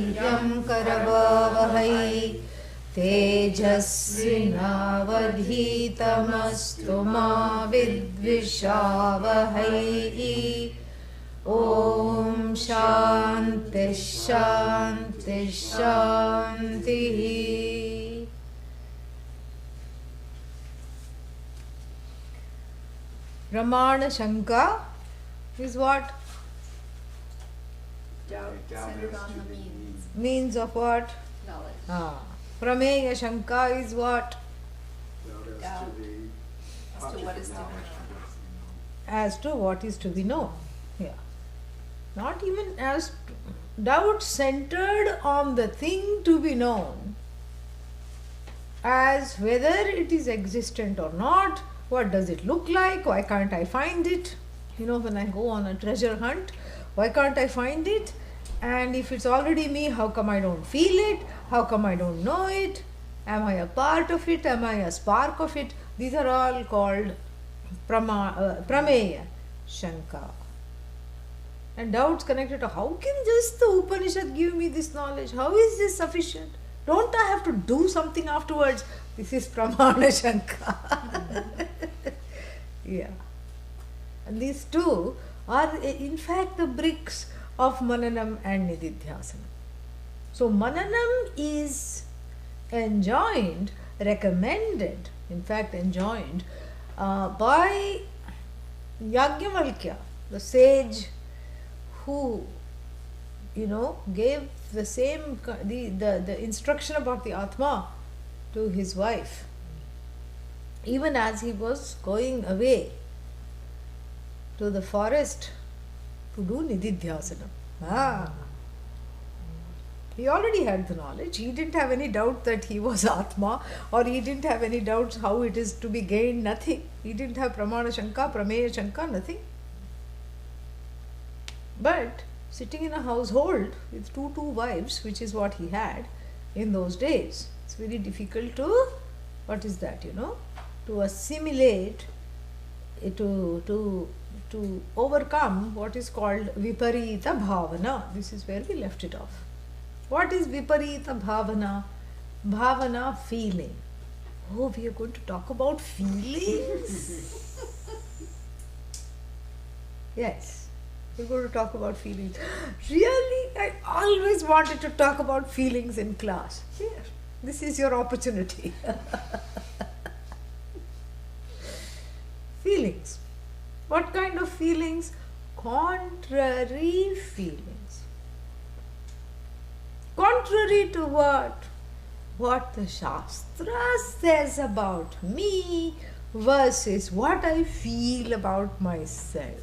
वीर्यं करवावहै तेजस्विनावधीतमस्तु मा विद्विषावहै ॐ शान्ति शान्ति शान्तिः Pramana Shanka is what? Doubt centered on the means. Means of what? Knowledge. Prameya Shanka is what? Doubt as to what is to be known. As to what is to be known. Yeah. Not even as doubt centered on the thing to be known, as whether it is existent or not. What does it look like? Why can't I find it? You know, when I go on a treasure hunt, why can't I find it? And if it's already me, how come I don't feel it? How come I don't know it? Am I a part of it? Am I a spark of it? These are all called Prameya Shanka. And doubts connected to how can just the Upanishad give me this knowledge? How is this sufficient? Don't I have to do something afterwards? This is Pramana Shanka. Yeah. And these two are in fact the bricks of Mananam and Nididhyasana. So Mananam is enjoined, recommended, in fact enjoined by Yajnavalkya, the sage who, gave the same, the instruction about the Atma to his wife, even as he was going away to the forest to do Nididhyasana. He already had the knowledge. He didn't have any doubt that he was Atma, or he didn't have any doubts how it is to be gained, nothing. He didn't have Pramana Shanka, Prameya Shanka, nothing. But sitting in a household with two wives, which is what he had in those days, it's very difficult to, what is that, to assimilate, to overcome what is called Viparita Bhavana. This is where we left it off. What is Viparita Bhavana? Bhavana, feeling. Oh, we are going to talk about feelings? Yes, we're going to talk about feelings. Really, I always wanted to talk about feelings in class. Here, this is your opportunity. Feelings. What kind of feelings? Contrary feelings. Contrary to what? What the Shastra says about me versus what I feel about myself.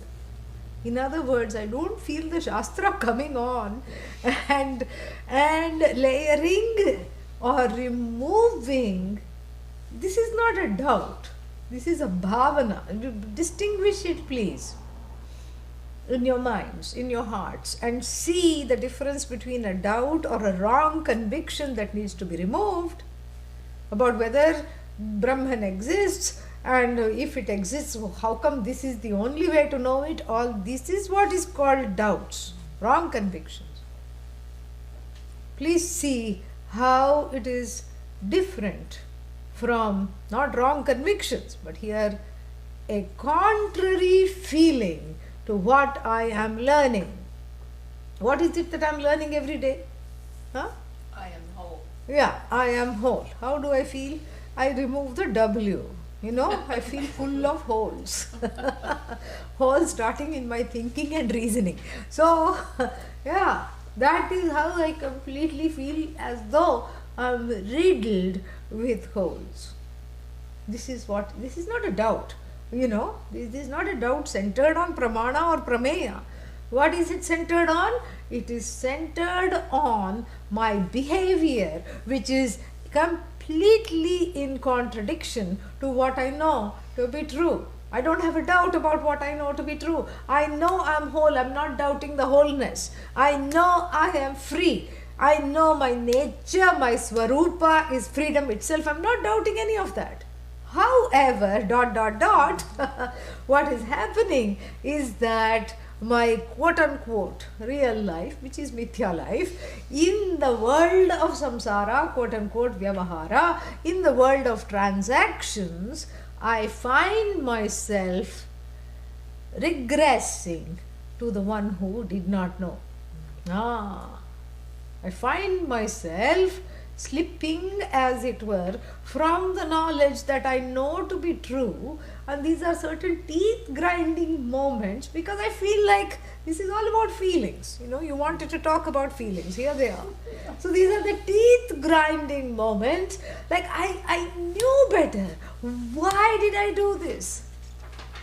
In other words, I don't feel the Shastra coming on and layering or removing. This is not a doubt. This is a bhavana. Distinguish it, please, in your minds, in your hearts, and see the difference between a doubt or a wrong conviction that needs to be removed about whether Brahman exists, and if it exists, how come this is the only way to know it? All this is what is called doubts, wrong convictions. Please see how it is different from not wrong convictions, but here a contrary feeling to what I am learning. What is it that I am learning every day? I am whole. Yeah, I am whole. How do I feel? I remove the W. I feel full of holes. Holes starting in my thinking and reasoning. So, yeah, that is how I completely feel, as though I am riddled with holes. This is not a doubt. This is not a doubt centered on Pramana or Prameya. What is it centered on? It is centered on my behavior, which is completely in contradiction to what I know to be true. I don't have a doubt about what I know to be true. I know I am whole. I am not doubting the wholeness. I know I am free. I know my nature, my Swarupa is freedom itself. I am not doubting any of that. However, what is happening is that my quote unquote real life, which is mithya life, in the world of samsara, quote unquote vyavahara, in the world of transactions, I find myself regressing to the one who did not know. I find myself slipping, as it were, from the knowledge that I know to be true, and these are certain teeth grinding moments, because I feel like this is all about feelings. You wanted to talk about feelings, here they are. So these are the teeth grinding moments, like I knew better. Why did I do this?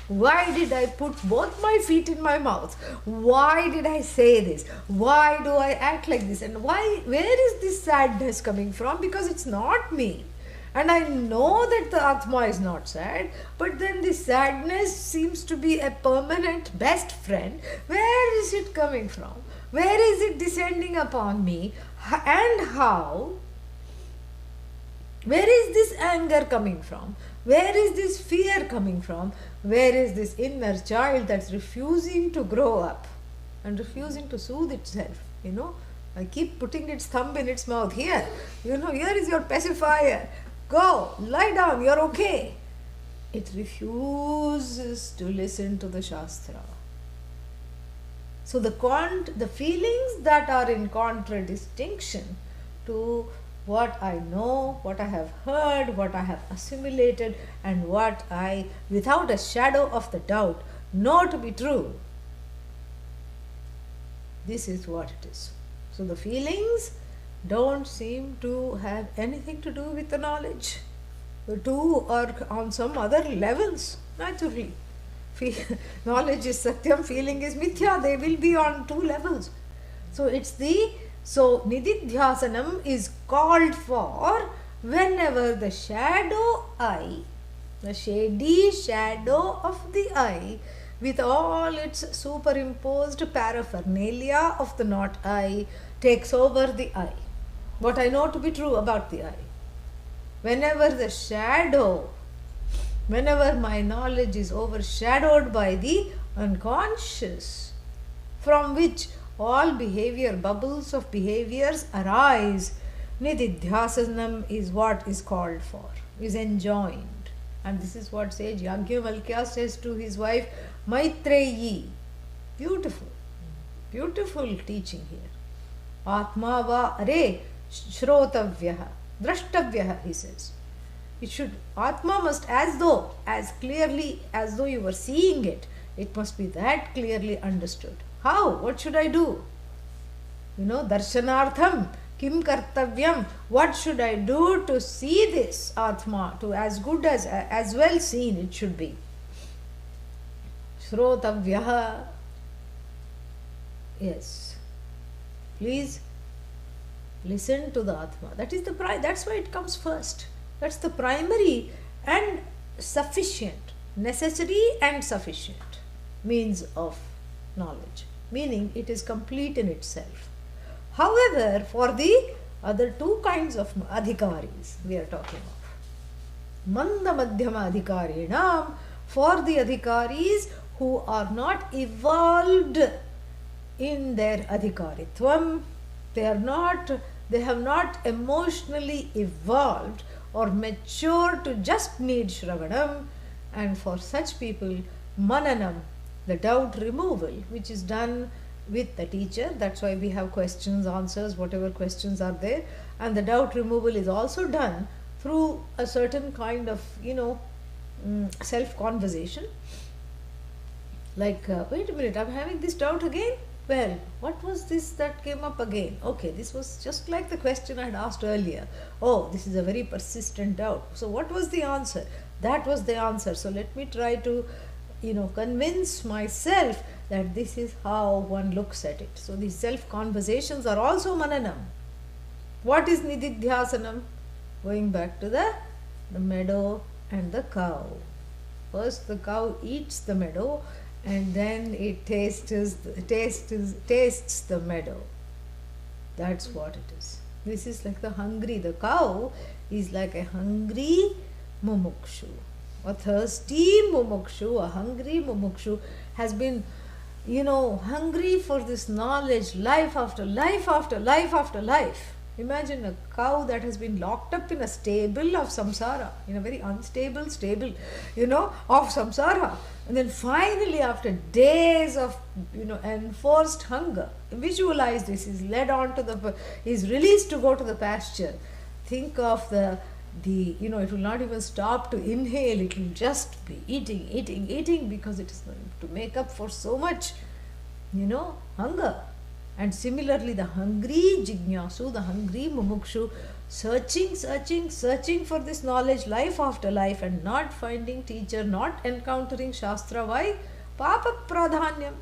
Why did I put both my feet in my mouth? Why did I say this? Why do I act like this? And where is this sadness coming from? Because it's not me. And I know that the Atma is not sad, but then this sadness seems to be a permanent best friend. Where is it coming from? Where is it descending upon me? And how? Where is this anger coming from? Where is this fear coming from? Where is this inner child that's refusing to grow up and refusing to soothe itself? I keep putting its thumb in its mouth. Here is your pacifier. Go, lie down, you're okay. It refuses to listen to the Shastra. So the feelings that are in contradistinction to what I know, what I have heard, what I have assimilated, and what I, without a shadow of the doubt, know to be true. This is what it is. So the feelings don't seem to have anything to do with the knowledge. The two are on some other levels, naturally. Knowledge is Satyam, feeling is Mithya. They will be on two levels. So Nididhyasanam is called for whenever the shadow eye, the shady shadow of the eye, with all its superimposed paraphernalia of the not I, takes over the eye. What I know to be true about the eye. Whenever the shadow, whenever my knowledge is overshadowed by the unconscious, from which all bubbles of behaviors arise, Nididhyasanam is what is called for, is enjoined. And this is what sage Yajnavalkya says to his wife Maitreyi. Beautiful, beautiful teaching here. Atma va are shrotavyaha, drashtavyaha, he says. It should, Atma must, as clearly as though you were seeing it, it must be that clearly understood. How? What should I do? Darshanartham, kim kartavyam. What should I do to see this Atma, to as good as well seen it should be? Shrotavyaha. Yes. Please listen to the Atma. That is that's why it comes first. That's the primary and sufficient, necessary and sufficient means of knowledge. Meaning it is complete in itself. However, for the other two kinds of adhikaris we are talking of, manda madhyama adhikarinam, for the adhikaris who are not evolved in their adhikaritvam, they have not emotionally evolved or matured to just need Shravanam, and for such people, Mananam, the doubt removal, which is done with the teacher. That's why we have questions, answers, whatever questions are there. And the doubt removal is also done through a certain kind of, self-conversation. Like, wait a minute, I'm having this doubt again? Well, what was this that came up again? Okay, this was just like the question I had asked earlier. Oh, this is a very persistent doubt. So what was the answer? That was the answer. So let me try to convince myself that this is how one looks at it. So these self-conversations are also mananam. What is nididhyasanam? Going back to the meadow and the cow. First the cow eats the meadow and then it tastes the meadow. That's what it is. This is like the cow is like a hungry mumukshu. A thirsty mumukshu, a hungry mumukshu has been hungry for this knowledge, life after life after life after life. Imagine a cow that has been locked up in a stable of samsara, in a very unstable stable, of samsara. And then finally, after days of, enforced hunger, visualize this, is released to go to the pasture. Think of it will not even stop to inhale, it will just be eating, eating, eating, because it is going to make up for so much, hunger. And similarly, the hungry jignasu, the hungry mumukshu, searching for this knowledge life after life and not finding teacher, not encountering shastra. Why? Papa pradhanyam.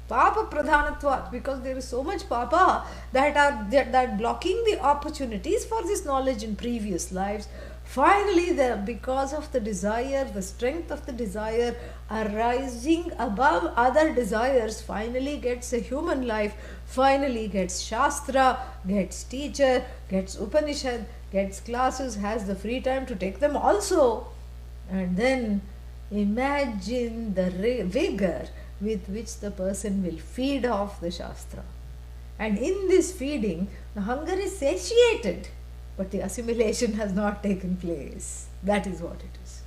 Papa pradhanatvat, because there is so much papa that blocking the opportunities for this knowledge in previous lives. Finally, because of the desire, the strength of the desire arising above other desires, finally gets a human life, finally gets shastra, gets teacher, gets Upanishad, gets classes, has the free time to take them also. And then imagine the vigor with which the person will feed off the shastra. And in this feeding, the hunger is satiated, but the assimilation has not taken place. That is what it is.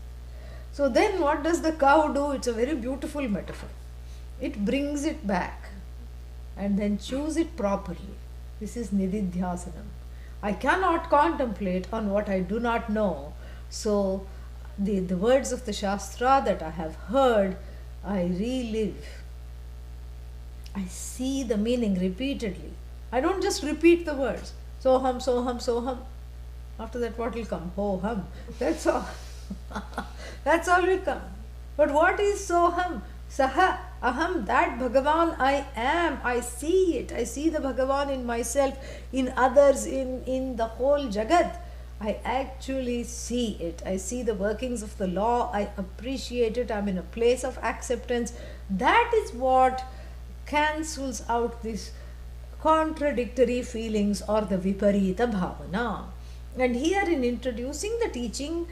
So then what does the cow do? It's a very beautiful metaphor. It brings it back and then chews it properly. This is nididhyasanam. I cannot contemplate on what I do not know. So the words of the Shastra that I have heard, I relive. I see the meaning repeatedly. I don't just repeat the words. Soham, soham, soham. After that, what will come? Ho hum. That's all. That's all will come. But what is soham? Saha, aham, that Bhagavan I am. I see it. I see the Bhagavan in myself, in others, in the whole Jagat. I actually see it. I see the workings of the law. I appreciate it. I'm in a place of acceptance. That is what cancels out these contradictory feelings or the viparita bhavana. And here in introducing the teaching,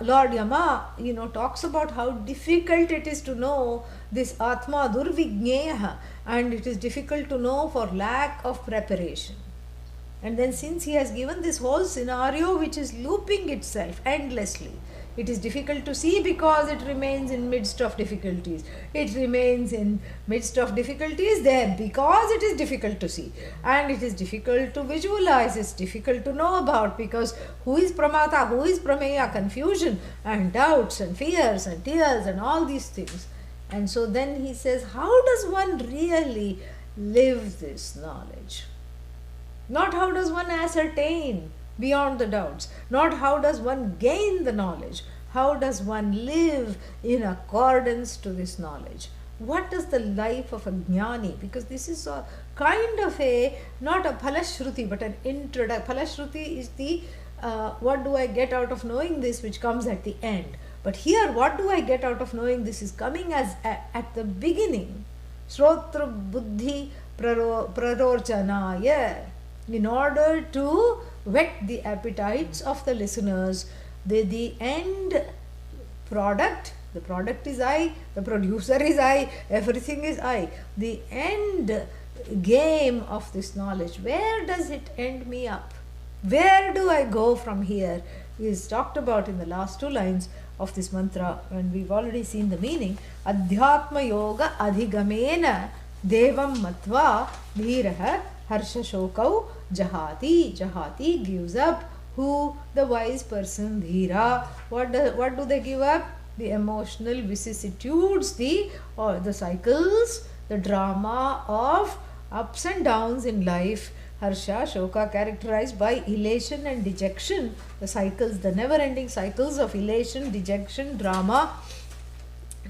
Lord Yama, talks about how difficult it is to know this Atma Durvigneya, and it is difficult to know for lack of preparation. And then since he has given this whole scenario which is looping itself endlessly, it is difficult to see because it remains in midst of difficulties. It remains in midst of difficulties there because it is difficult to see. And it is difficult to visualize, it's difficult to know about, because who is Pramata, who is Prameya, confusion and doubts and fears and tears and all these things. And so then he says, how does one really live this knowledge? Not how does one ascertain beyond the doubts, not how does one gain the knowledge, how does one live in accordance to this knowledge. What is the life of a jnani? Because this is a kind of not a phalashruti, but an introduction. Phalashruti is the what do I get out of knowing this, which comes at the end. But here, what do I get out of knowing this is coming as at the beginning. Srotra buddhi prarochanaya. In order to whet the appetites of the listeners, the end product, the product is I, the producer is I, everything is I. The end game of this knowledge, where does it end me up? Where do I go from here? Is talked about in the last two lines of this mantra, and we've already seen the meaning. Adhyatma yoga adhigamena devam matva dhiraha harsha shokau jahati. Jahati gives up. Who? The wise person, dhira. What do they give up? The emotional vicissitudes, the cycles, the drama of ups and downs in life. Harsha, shoka, characterized by elation and dejection. The cycles, the never-ending cycles of elation, dejection, drama.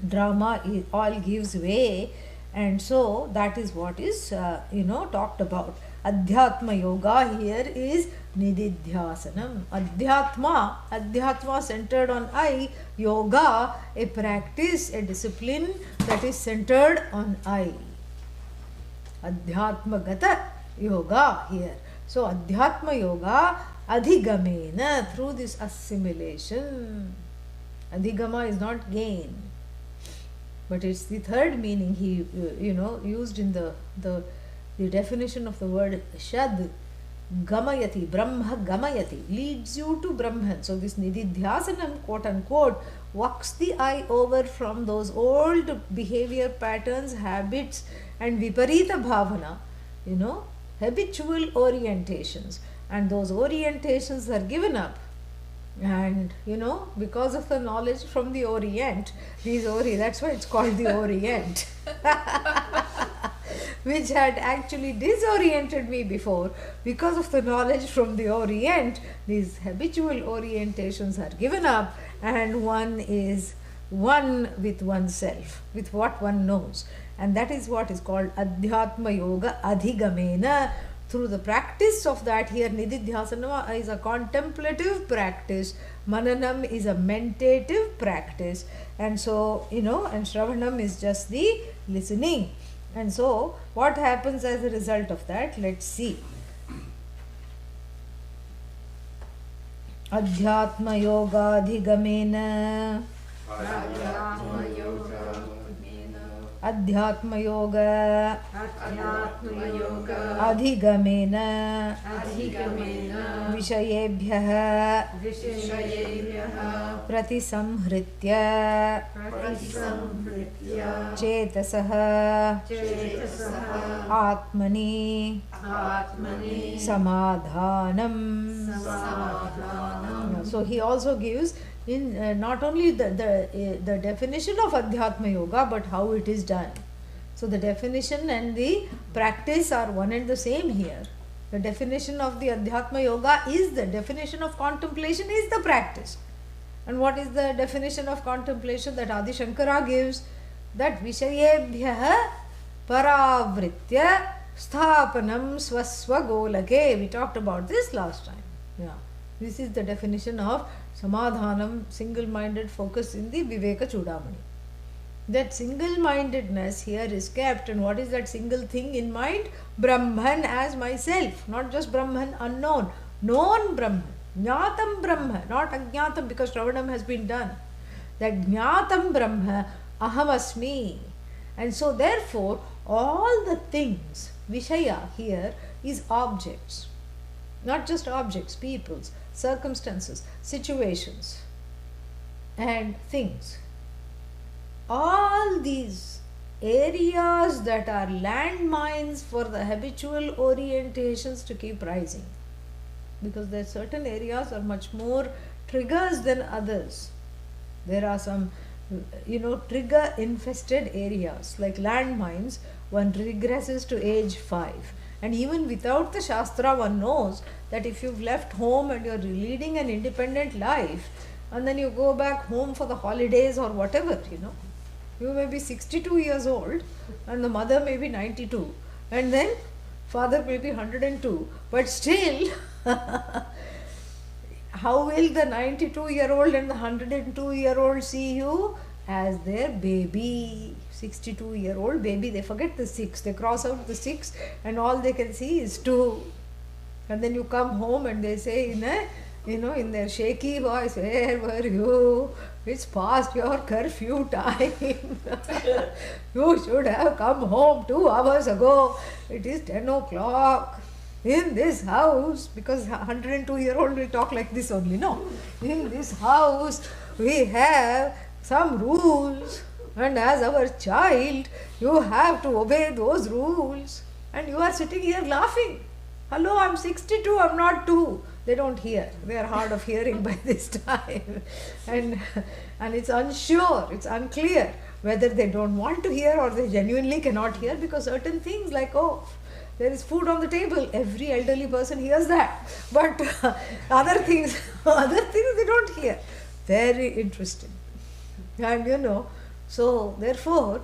Drama all gives way. And so that is what is talked about. Adhyatma yoga here is nididhyasanam. Adhyatma centered on I. Yoga, a practice, a discipline that is centered on I. Adhyatma gata yoga here. So Adhyatma yoga adhigamena, through this assimilation. Adhigama is not gain. But it's the third meaning he, used in the definition of the word shad. Gamayati, Brahma Gamayati, leads you to Brahman. So this Nididhyasanam, quote unquote, walks the eye over from those old behavior patterns, habits, and Viparita Bhavana, habitual orientations. And those orientations are given up. And because of the knowledge from the Orient, that's why it's called the Orient. Which had actually disoriented me before. Because of the knowledge from the Orient, these habitual orientations are given up, and one is one with oneself, with what one knows. And that is what is called Adhyatma Yoga Adhigamena. Through the practice of that, here Nididhyasana is a contemplative practice, Mananam is a meditative practice, and so, and Shravanam is just the listening. And so, what happens as a result of that? Let's see. Adhyatma Yoga Adhigamena. Adhyatma Yoga Adhigamena Vishayebhyah Pratisamhritya Chetasah Atmani Samadhanam. So he also gives in not only the definition of Adhyatma Yoga, but how it is done. So the definition and the practice are one and the same here. The definition of the Adhyatma Yoga is the definition of contemplation is the practice. And what is the definition of contemplation that Adi Shankara gives? That Vishayebhyah Paravritya Sthapanam Swaswa Golake. We talked about this last time. Yeah. This is the definition of Samadhanam, single-minded focus in the Viveka Chudamani. That single-mindedness here is kept, and what is that single thing in mind? Brahman as myself, not just Brahman unknown, known Brahman, Jnatam Brahma, not Ajnatam, because Shravanam has been done. That Jnatam Brahma, Ahamasmi. And so therefore, all the things, Vishaya here is objects. Not just objects, peoples, circumstances, situations, and things. All these areas that are landmines for the habitual orientations to keep rising. Because there are certain areas are much more triggers than others. There are some, trigger infested areas like landmines. One regresses to age 5. And even without the Shastra, one knows that if you've left home and you're leading an independent life, and then you go back home for the holidays or whatever, you may be 62 years old, and the mother may be 92, and then father may be 102, but still, how will the 92-year-old and the 102-year-old see you? As their baby. 62-year-old baby, they forget the 6, they cross out the 6, and all they can see is 2. And then you come home and they say in their shaky voice, where were you? It's past your curfew time. You should have come home 2 hours ago. It is 10 o'clock. In this house, because 102-year-old will talk like this only, no. In this house, we have some rules. And as our child, you have to obey those rules. And you are sitting here laughing. Hello, I'm 62, I'm not 2. They don't hear. They are hard of hearing by this time. And it's unsure, it's unclear whether they don't want to hear or they genuinely cannot hear, because certain things like, there is food on the table. Every elderly person hears that. But other things they don't hear. Very interesting. And so therefore,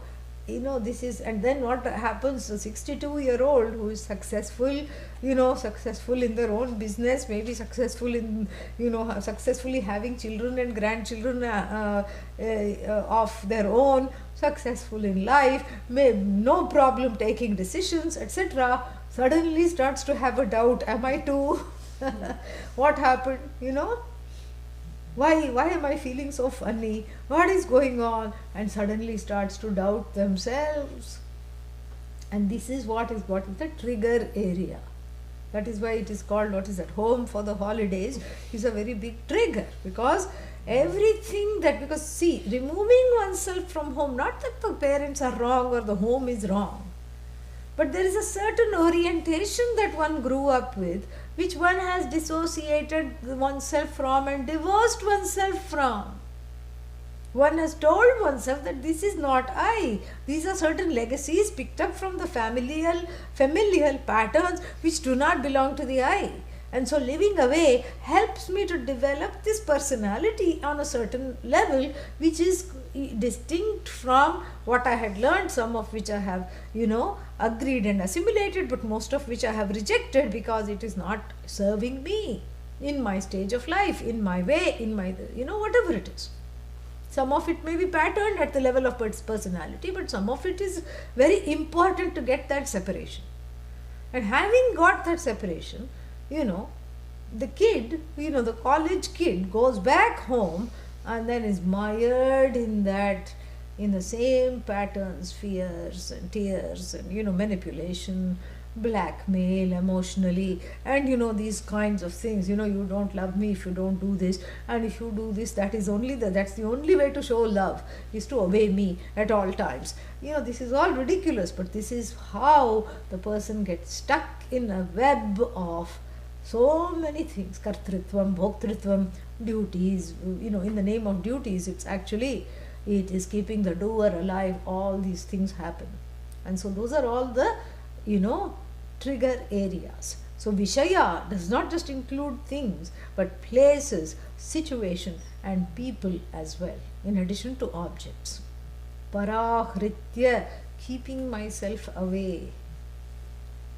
this is, and then what happens, a 62-year-old who is successful, successful in their own business, maybe successful in, successfully having children and grandchildren of their own, successful in life, no problem taking decisions, etc., suddenly starts to have a doubt, am I too? What happened, Why am I feeling so funny? What is going on? And suddenly starts to doubt themselves. And this is what is the trigger area. That is why it is called, what is that, home for the holidays is a very big trigger, because everything that, because see, removing oneself from home, not that the parents are wrong or the home is wrong, but there is a certain orientation that one grew up with, which one has dissociated oneself from and divorced oneself from. One has told oneself that this is not I. These are certain legacies picked up from the familial patterns which do not belong to the I. And so living away helps me to develop this personality on a certain level which is distinct from what I had learned, some of which I have, agreed and assimilated, but most of which I have rejected because it is not serving me in my stage of life, in my way, in my, whatever it is. Some of it may be patterned at the level of personality, but some of it is very important to get that separation. And having got that separation, the kid, the college kid goes back home and then is mired in the same patterns, fears and tears and, manipulation, blackmail emotionally, and these kinds of things. You don't love me if you don't do this, and if you do this, that's the only way to show love, is to obey me at all times. This is all ridiculous, but this is how the person gets stuck in a web of so many things: kartritvam, bhoktritvam, duties. In the name of duties, it is keeping the doer alive. All these things happen, and so those are all the trigger areas. So Vishaya does not just include things, but places, situation and people as well, in addition to objects. Parahritya, keeping myself away.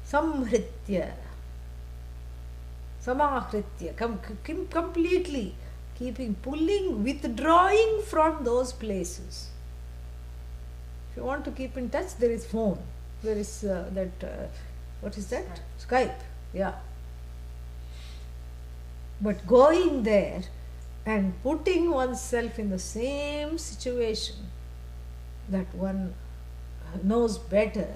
Samhritya, samahritya, completely pulling, withdrawing from those places. If you want to keep in touch, there is phone. There is what is that? Skype. Yeah. But going there and putting oneself in the same situation that one knows better,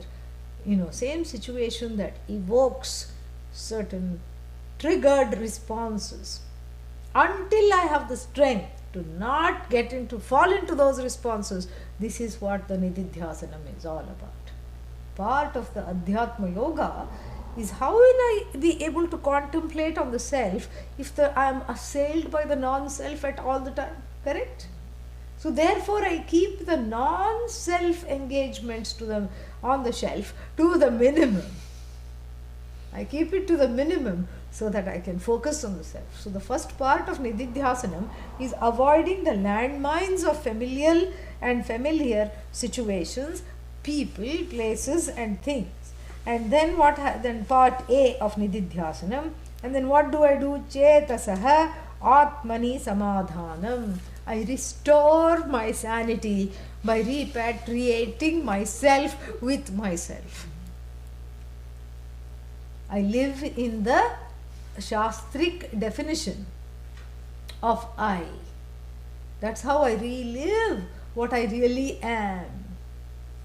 same situation that evokes certain triggered responses, until I have the strength to not fall into those responses. This is what the Nididhyasanam is all about. Part of the Adhyatma Yoga is how will I be able to contemplate on the self if I am assailed by the non-self at all the time, correct? So therefore I keep the non-self engagements on the shelf to the minimum. I keep it to the minimum so that I can focus on the self. So the first part of Nididhyasanam is avoiding the landmines of familiar situations, people, places and things. And then then part A of Nididhyasanam, and then what do I do? Chetasaha Atmani Samadhanam. I restore my sanity by repatriating myself with myself. I live in the Shastric definition of I. That's how I relive what I really am.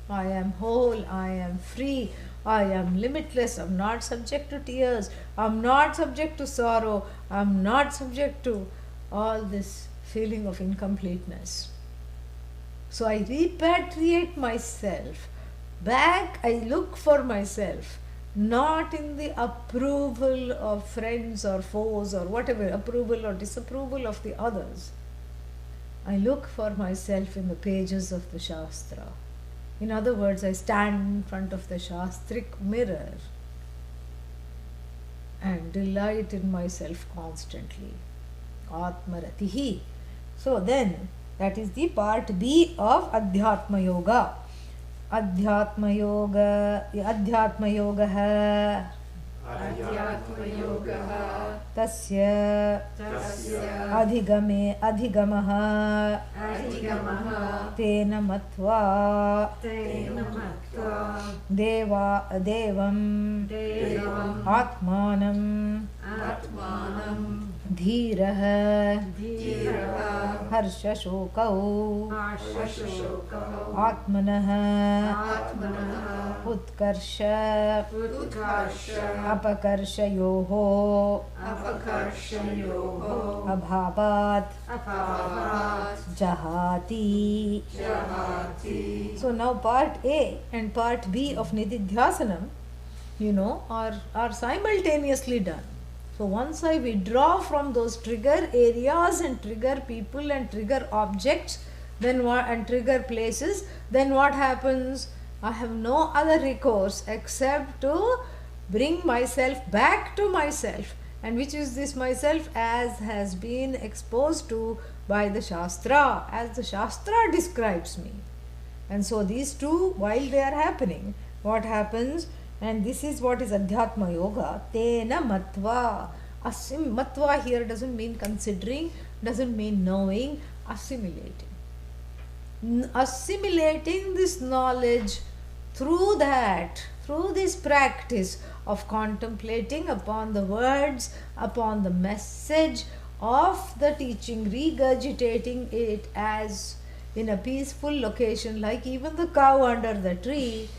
I am whole, I am free, I am limitless, I am not subject to tears, I am not subject to sorrow, I am not subject to all this feeling of incompleteness. So I repatriate myself back, I look for myself, not in the approval of friends or foes or whatever, approval or disapproval of the others. I look for myself in the pages of the Shastra. In other words, I stand in front of the Shastric mirror and delight in myself constantly. Atmaratihi. So then, that is the part B of Adhyatma Yoga. Adhyatma Yoga Tasya Adhigamaha Tena Matva Devam Atmanam धीरः धीरः हर्षशोकौ हर्षशोकौ आत्मनः आत्मनः उत्कर्ष उत्कर्ष अपकर्षयोः अपकर्षयोः अभावात् अभावात् जहाति. जहाति. So now part A and part B of Nididhyasanam, are simultaneously done. So once I withdraw from those trigger areas and trigger people and trigger objects, then what, and trigger places, then what happens? I have no other recourse except to bring myself back to myself. And which is this myself? As has been exposed to by the Shastra, as the Shastra describes me. And so these two, while they are happening, what happens? And this is what is Adhyatma Yoga. Tena matva. Matva here doesn't mean considering, doesn't mean knowing, assimilating. Assimilating this knowledge through this practice of contemplating upon the words, upon the message of the teaching, regurgitating it as in a peaceful location, like even the cow under the tree,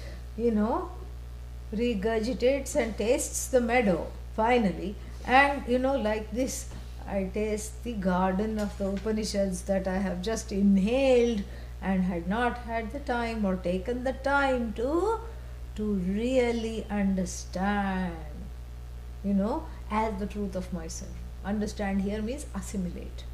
regurgitates and tastes the meadow finally. And like this, I taste the garden of the Upanishads that I have just inhaled and had not had the time or taken the time to really understand, as the truth of myself. Understand here means assimilate.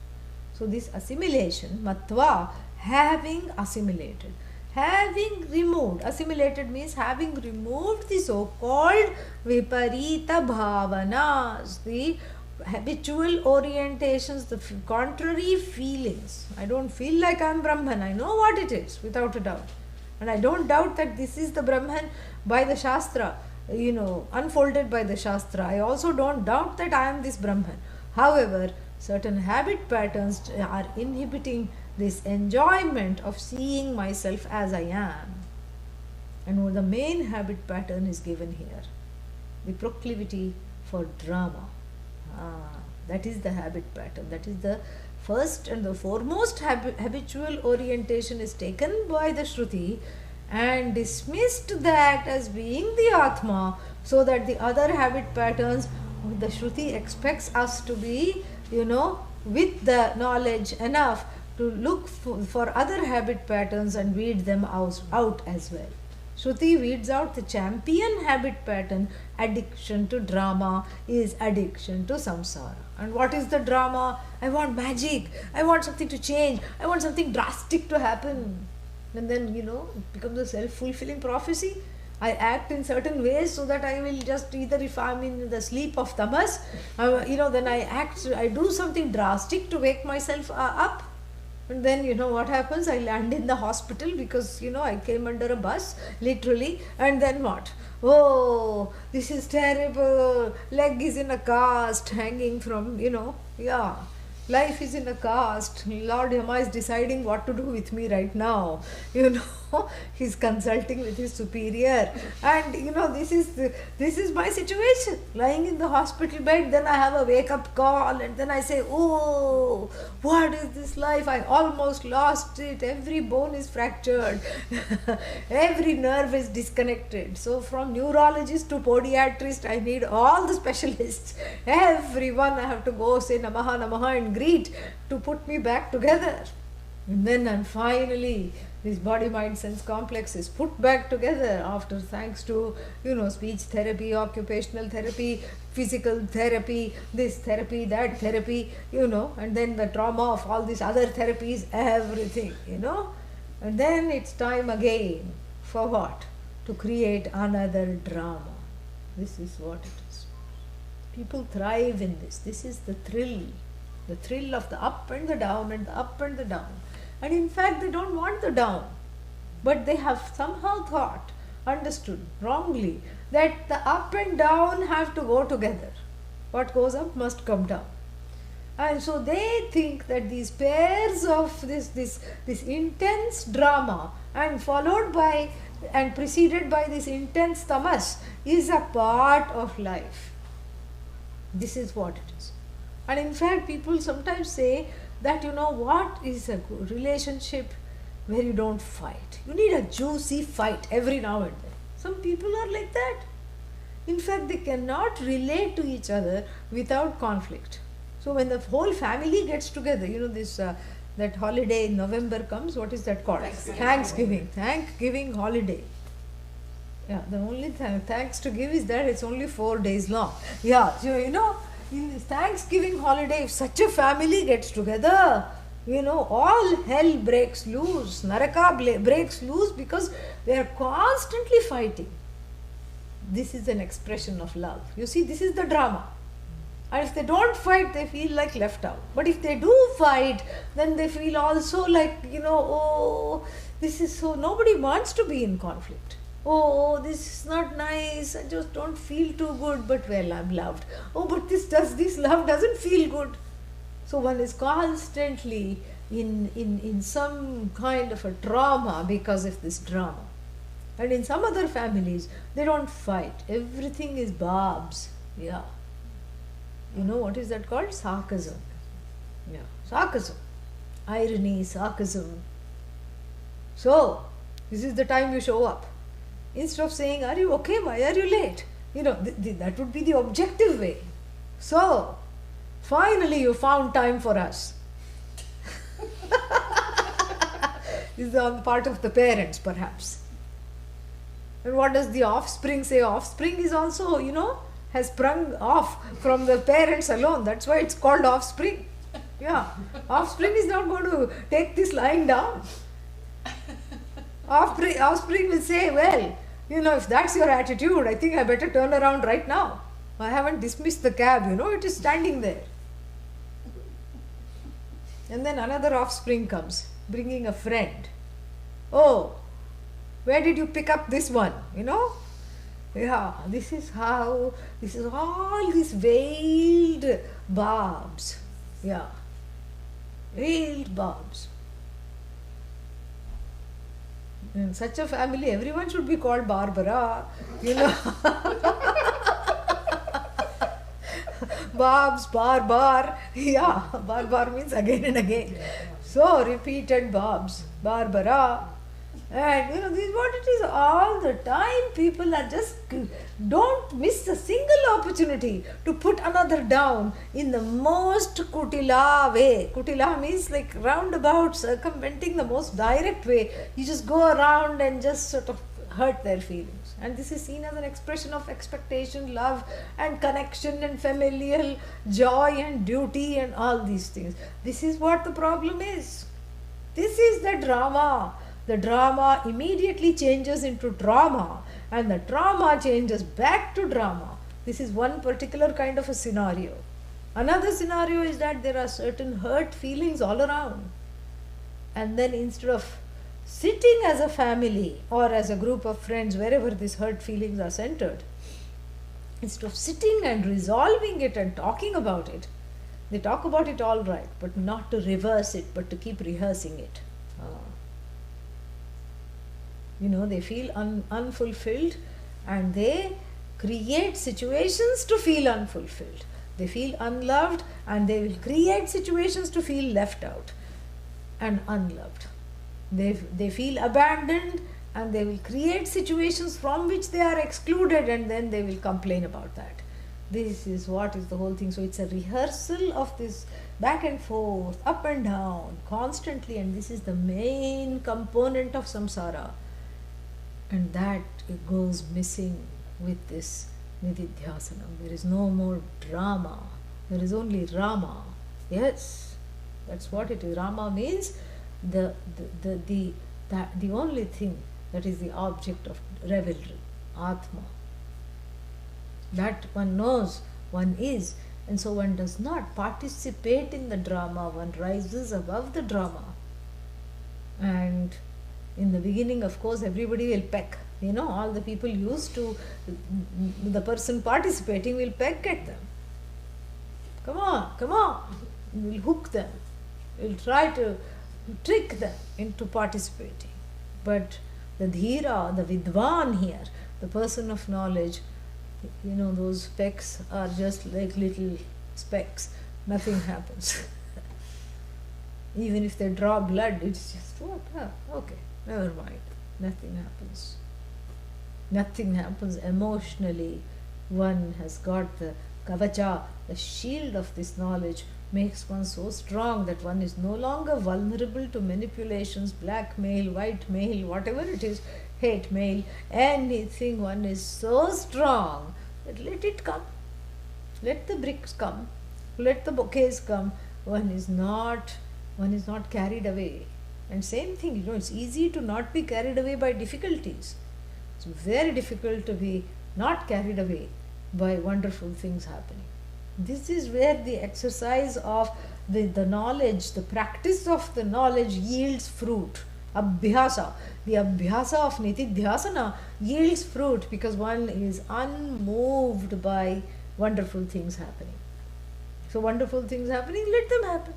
So this assimilation, matva, having assimilated, having removed, assimilated means having removed the so-called viparita bhavanas, the habitual orientations, the contrary feelings. I don't feel like I am Brahman. I know what it is without a doubt. And I don't doubt that this is the Brahman by the Shastra, unfolded by the Shastra. I also don't doubt that I am this Brahman. However, certain habit patterns are inhibiting this enjoyment of seeing myself as I am. And the main habit pattern is given here, the proclivity for drama. That is the habit pattern. That is the first and the foremost habitual orientation is taken by the Shruti and dismissed that as being the Atma, so that the other habit patterns, the Shruti expects us to be, with the knowledge enough to look for other habit patterns and weed them out as well. Shruti weeds out the champion habit pattern. Addiction to drama is addiction to samsara. And what is the drama? I want magic. I want something to change. I want something drastic to happen. And then, it becomes a self-fulfilling prophecy. I act in certain ways so that I will just, either if I'm in the sleep of tamas, then I do something drastic to wake myself up. And then what happens? I land in the hospital because I came under a bus, literally. And then what? Oh, this is terrible. Leg is in a cast, hanging from, life is in a cast. Lord Yama is deciding what to do with me right now. He's consulting with his superior. And this is my situation. Lying in the hospital bed, then I have a wake up call, and then I say, oh, what is this life? I almost lost it. Every bone is fractured. Every nerve is disconnected. So from neurologist to podiatrist, I need all the specialists. Everyone I have to go say Namaha Namaha and greet to put me back together. And finally, this body mind sense complex is put back together after, thanks to speech therapy, occupational therapy, physical therapy, this therapy, that therapy, and then the trauma of all these other therapies, everything, and then it's time again for what? To create another drama. This is what it is. People thrive in this. This is the thrill of the up and the down and the up and the down. And in fact, they don't want the down, but they have somehow understood wrongly that the up and down have to go together. What goes up must come down. And so they think that these pairs of this intense drama and followed by and preceded by this intense tamas is a part of life. This is what it is. And in fact, people sometimes say that, what is a good relationship where you don't fight? You need a juicy fight every now and then. Some people are like that. In fact, they cannot relate to each other without conflict. So when the whole family gets together, this that holiday in November comes, what is that called? Thanksgiving. Thanksgiving holiday. Yeah, the only thanks to give is that it's only 4 days long. Yeah, so in this Thanksgiving holiday, if such a family gets together, all hell breaks loose, Naraka breaks loose because they are constantly fighting. This is an expression of love. You see, this is the drama. And if they don't fight, they feel like left out. But if they do fight, then they feel also like, oh, this is so, nobody wants to be in conflict. Oh, this is not nice, I just don't feel too good, but well, I'm loved. Oh, but this love doesn't feel good. So one is constantly in some kind of a trauma because of this drama. And in some other families, they don't fight. Everything is barbs. Yeah. What is that called? Sarcasm. Yeah. Sarcasm. Irony, sarcasm. So, this is the time you show up. Instead of saying, are you okay? Why are you late? That would be the objective way. So, finally you found time for us. This is on the part of the parents, perhaps. And what does the offspring say? Offspring is also, has sprung off from the parents alone. That's why it's called offspring. Yeah. Offspring is not going to take this lying down. Offspring will say, well, if that's your attitude, I think I better turn around right now. I haven't dismissed the cab, it is standing there. And then another offspring comes, bringing a friend. Oh, where did you pick up this one? Yeah, this is all these veiled barbs. Yeah, veiled barbs. In such a family, everyone should be called Barbara, Barbs, bar. Yeah, bar means again and again. So, repeated barbs, Barbara. And this is what it is all the time. People are just, don't miss a single opportunity to put another down in the most kutila way. Kutila means like roundabout, circumventing the most direct way. You just go around and just sort of hurt their feelings. And this is seen as an expression of expectation, love and connection and familial joy and duty and all these things. This is what the problem is. This is the drama. The drama immediately changes into trauma, and the trauma changes back to drama. This is one particular kind of a scenario. Another scenario is that there are certain hurt feelings all around. And then instead of sitting as a family or as a group of friends, wherever these hurt feelings are centered, instead of sitting and resolving it and talking about it, they talk about it all right, but not to reverse it, but to keep rehearsing it. They feel unfulfilled, and they create situations to feel unfulfilled. They feel unloved, and they will create situations to feel left out and unloved. They feel abandoned, and they will create situations from which they are excluded, and then they will complain about that. This is what is the whole thing. So it's a rehearsal of this back and forth, up and down, constantly, and this is the main component of samsara. And that it goes missing with this nididhyasanam. There is no more drama. There is only Rama. Yes, that's what it is. Rama means the only thing that is the object of revelry, Atma. That one knows one is, and so one does not participate in the drama. One rises above the drama. And in the beginning, of course, everybody will peck. All the people used to, the person participating will peck at them. Come on. We'll hook them. We'll try to trick them into participating. But the dhira, the vidwan here, the person of knowledge, those specks are just like little specks. nothing happens. Even if they draw blood, it's just what? Okay, never mind. Nothing happens. Nothing happens emotionally. One has got the kavacha, the shield of this knowledge, makes one so strong that one is no longer vulnerable to manipulations, blackmail, white mail, whatever it is, hate mail, anything. One is so strong that let it come. Let the bricks come. Let the bouquets come. One is not carried away. And same thing, it's easy to not be carried away by difficulties. It's very difficult to be not carried away by wonderful things happening. This is where the exercise of the knowledge, the practice of the knowledge yields fruit. Abhyasa, the abhyasa of nitidhyasana yields fruit because one is unmoved by wonderful things happening. So wonderful things happening, let them happen.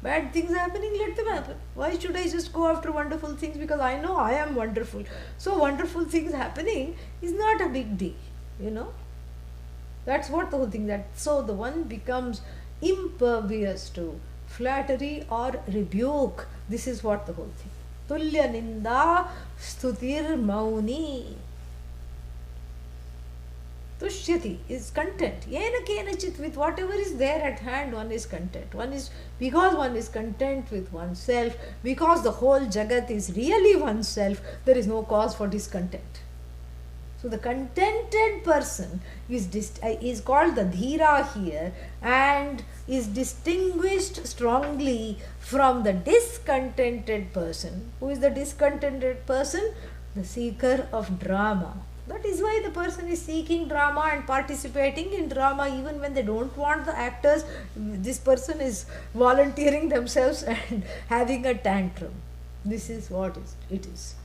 Bad things happening, let them happen. Why should I just go after wonderful things? Because I know I am wonderful. So wonderful things happening is not a big deal, That's what the whole thing, so the one becomes impervious to flattery or rebuke. This is what the whole thing. Tulya ninda stutir mauni. Tushyati is content. Yena kenachit, with whatever is there at hand, one is content. Because one is content with oneself, because the whole jagat is really oneself, there is no cause for discontent. So the contented person is called the dhira here and is distinguished strongly from the discontented person. Who is the discontented person? The seeker of drama. That is why the person is seeking drama and participating in drama even when they don't want the actors. This person is volunteering themselves and having a tantrum. This is what it is.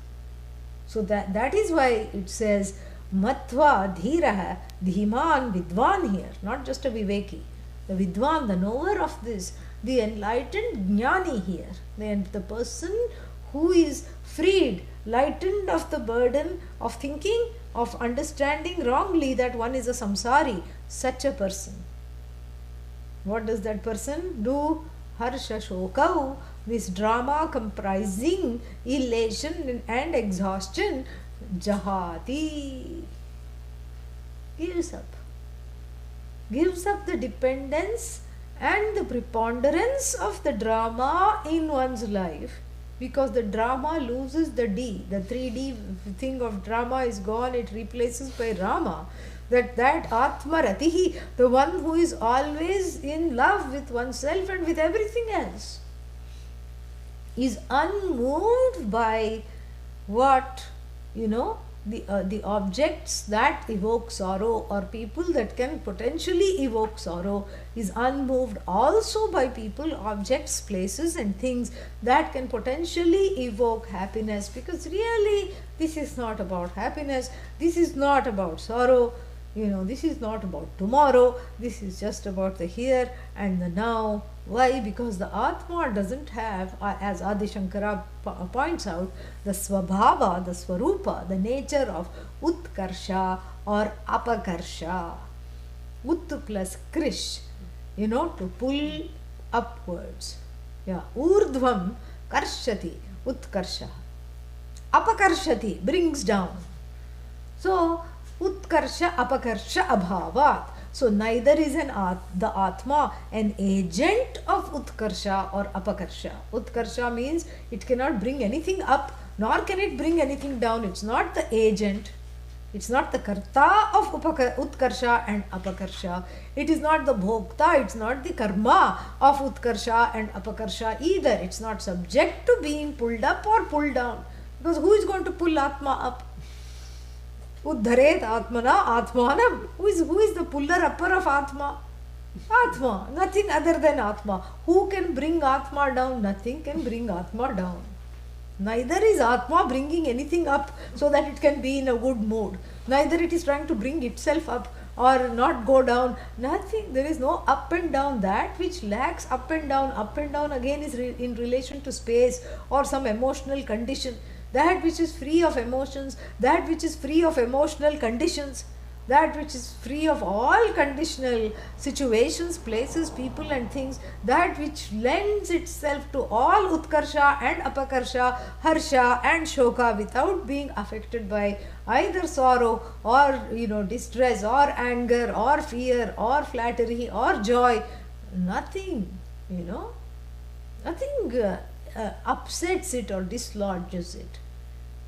So that is why it says Matva dhiraha dhiman vidwan here, not just a viveki. The vidwan, the knower of this, the enlightened jnani here, the person who is freed, lightened of the burden of thinking, of understanding wrongly that one is a samsari, such a person. What does that person do? Harsha shokau, this drama comprising elation and exhaustion, jahati, gives up the dependence and the preponderance of the drama in one's life, because the drama loses the D. The 3D thing of drama is gone, it replaces by Rama. That Atma Ratihi, the one who is always in love with oneself and with everything else, is unmoved by what, the objects that evoke sorrow or people that can potentially evoke sorrow, is unmoved also by people, objects, places and things that can potentially evoke happiness, because really this is not about happiness, this is not about sorrow, this is not about tomorrow, this is just about the here and the now. Why? Because the Atma doesn't have, as Adi Shankara points out, the Swabhava, the Swarupa, the nature of Utkarsha or Apakarsha. Ut plus Krish, to pull upwards. Yeah. Urdhvam Karshati, Utkarsha. Apakarshati, brings down. So, Utkarsha, Apakarsha, Abhavat. So neither is the Atma an agent of Utkarsha or Apakarsha. Utkarsha means it cannot bring anything up, nor can it bring anything down. It's not the agent. It's not the Karta of Utkarsha and Apakarsha. It is not the Bhokta. It's not the Karma of Utkarsha and Apakarsha either. It's not subject to being pulled up or pulled down. Because who is going to pull Atma up? Uddharet Atmana Atmanam. Who is the puller upper of Atma? Atma. Nothing other than Atma. Who can bring Atma down? Nothing can bring Atma down. Neither is Atma bringing anything up so that it can be in a good mood. Neither it is trying to bring itself up or not go down. Nothing. There is no up and down. That which lacks up and down again is in relation to space or some emotional condition. That which is free of emotions, that which is free of emotional conditions, that which is free of all conditional situations, places, people and things, that which lends itself to all utkarsha and apakarsha, harsha and shoka without being affected by either sorrow or distress or anger or fear or flattery or joy. Nothing, nothing upsets it or dislodges it.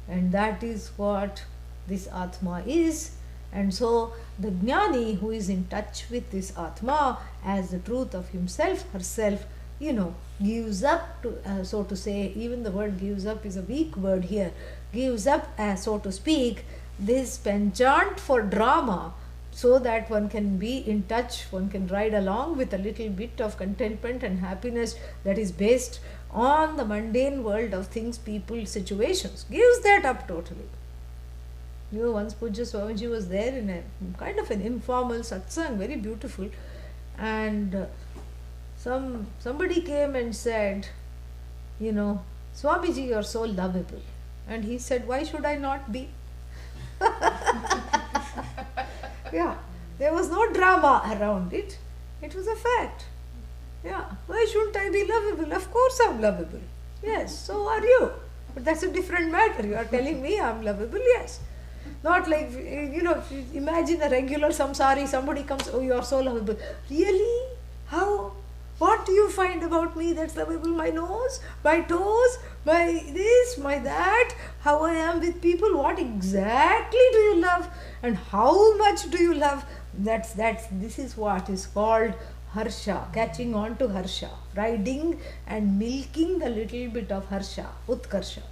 And that is what this Atma is. And so the Jnani, who is in touch with this Atma as the truth of himself, herself, gives up to, so to say, even the word gives up is a weak word here, gives up, so to speak, this penchant for drama, so that one can be in touch, one can ride along with a little bit of contentment and happiness that is based on the mundane world of things, people, situations. Gives that up totally. Once Pujya Swamiji was there in a kind of an informal satsang, very beautiful, and somebody came and said, Swamiji, you are so lovable. And he said, why should I not be? Yeah, there was no drama around it. It was a fact. Yeah, why shouldn't I be lovable? Of course I'm lovable. Yes, so are you. But that's a different matter. You are telling me I'm lovable, yes. Not like, imagine a regular samsari, somebody comes, oh, you are so lovable. Really? How? What do you find about me that's lovable? My nose, my toes, my this, my that, how I am with people, what exactly do you love and how much do you love? This is what is called harsha, catching on to harsha, riding and milking the little bit of harsha, utkarsha.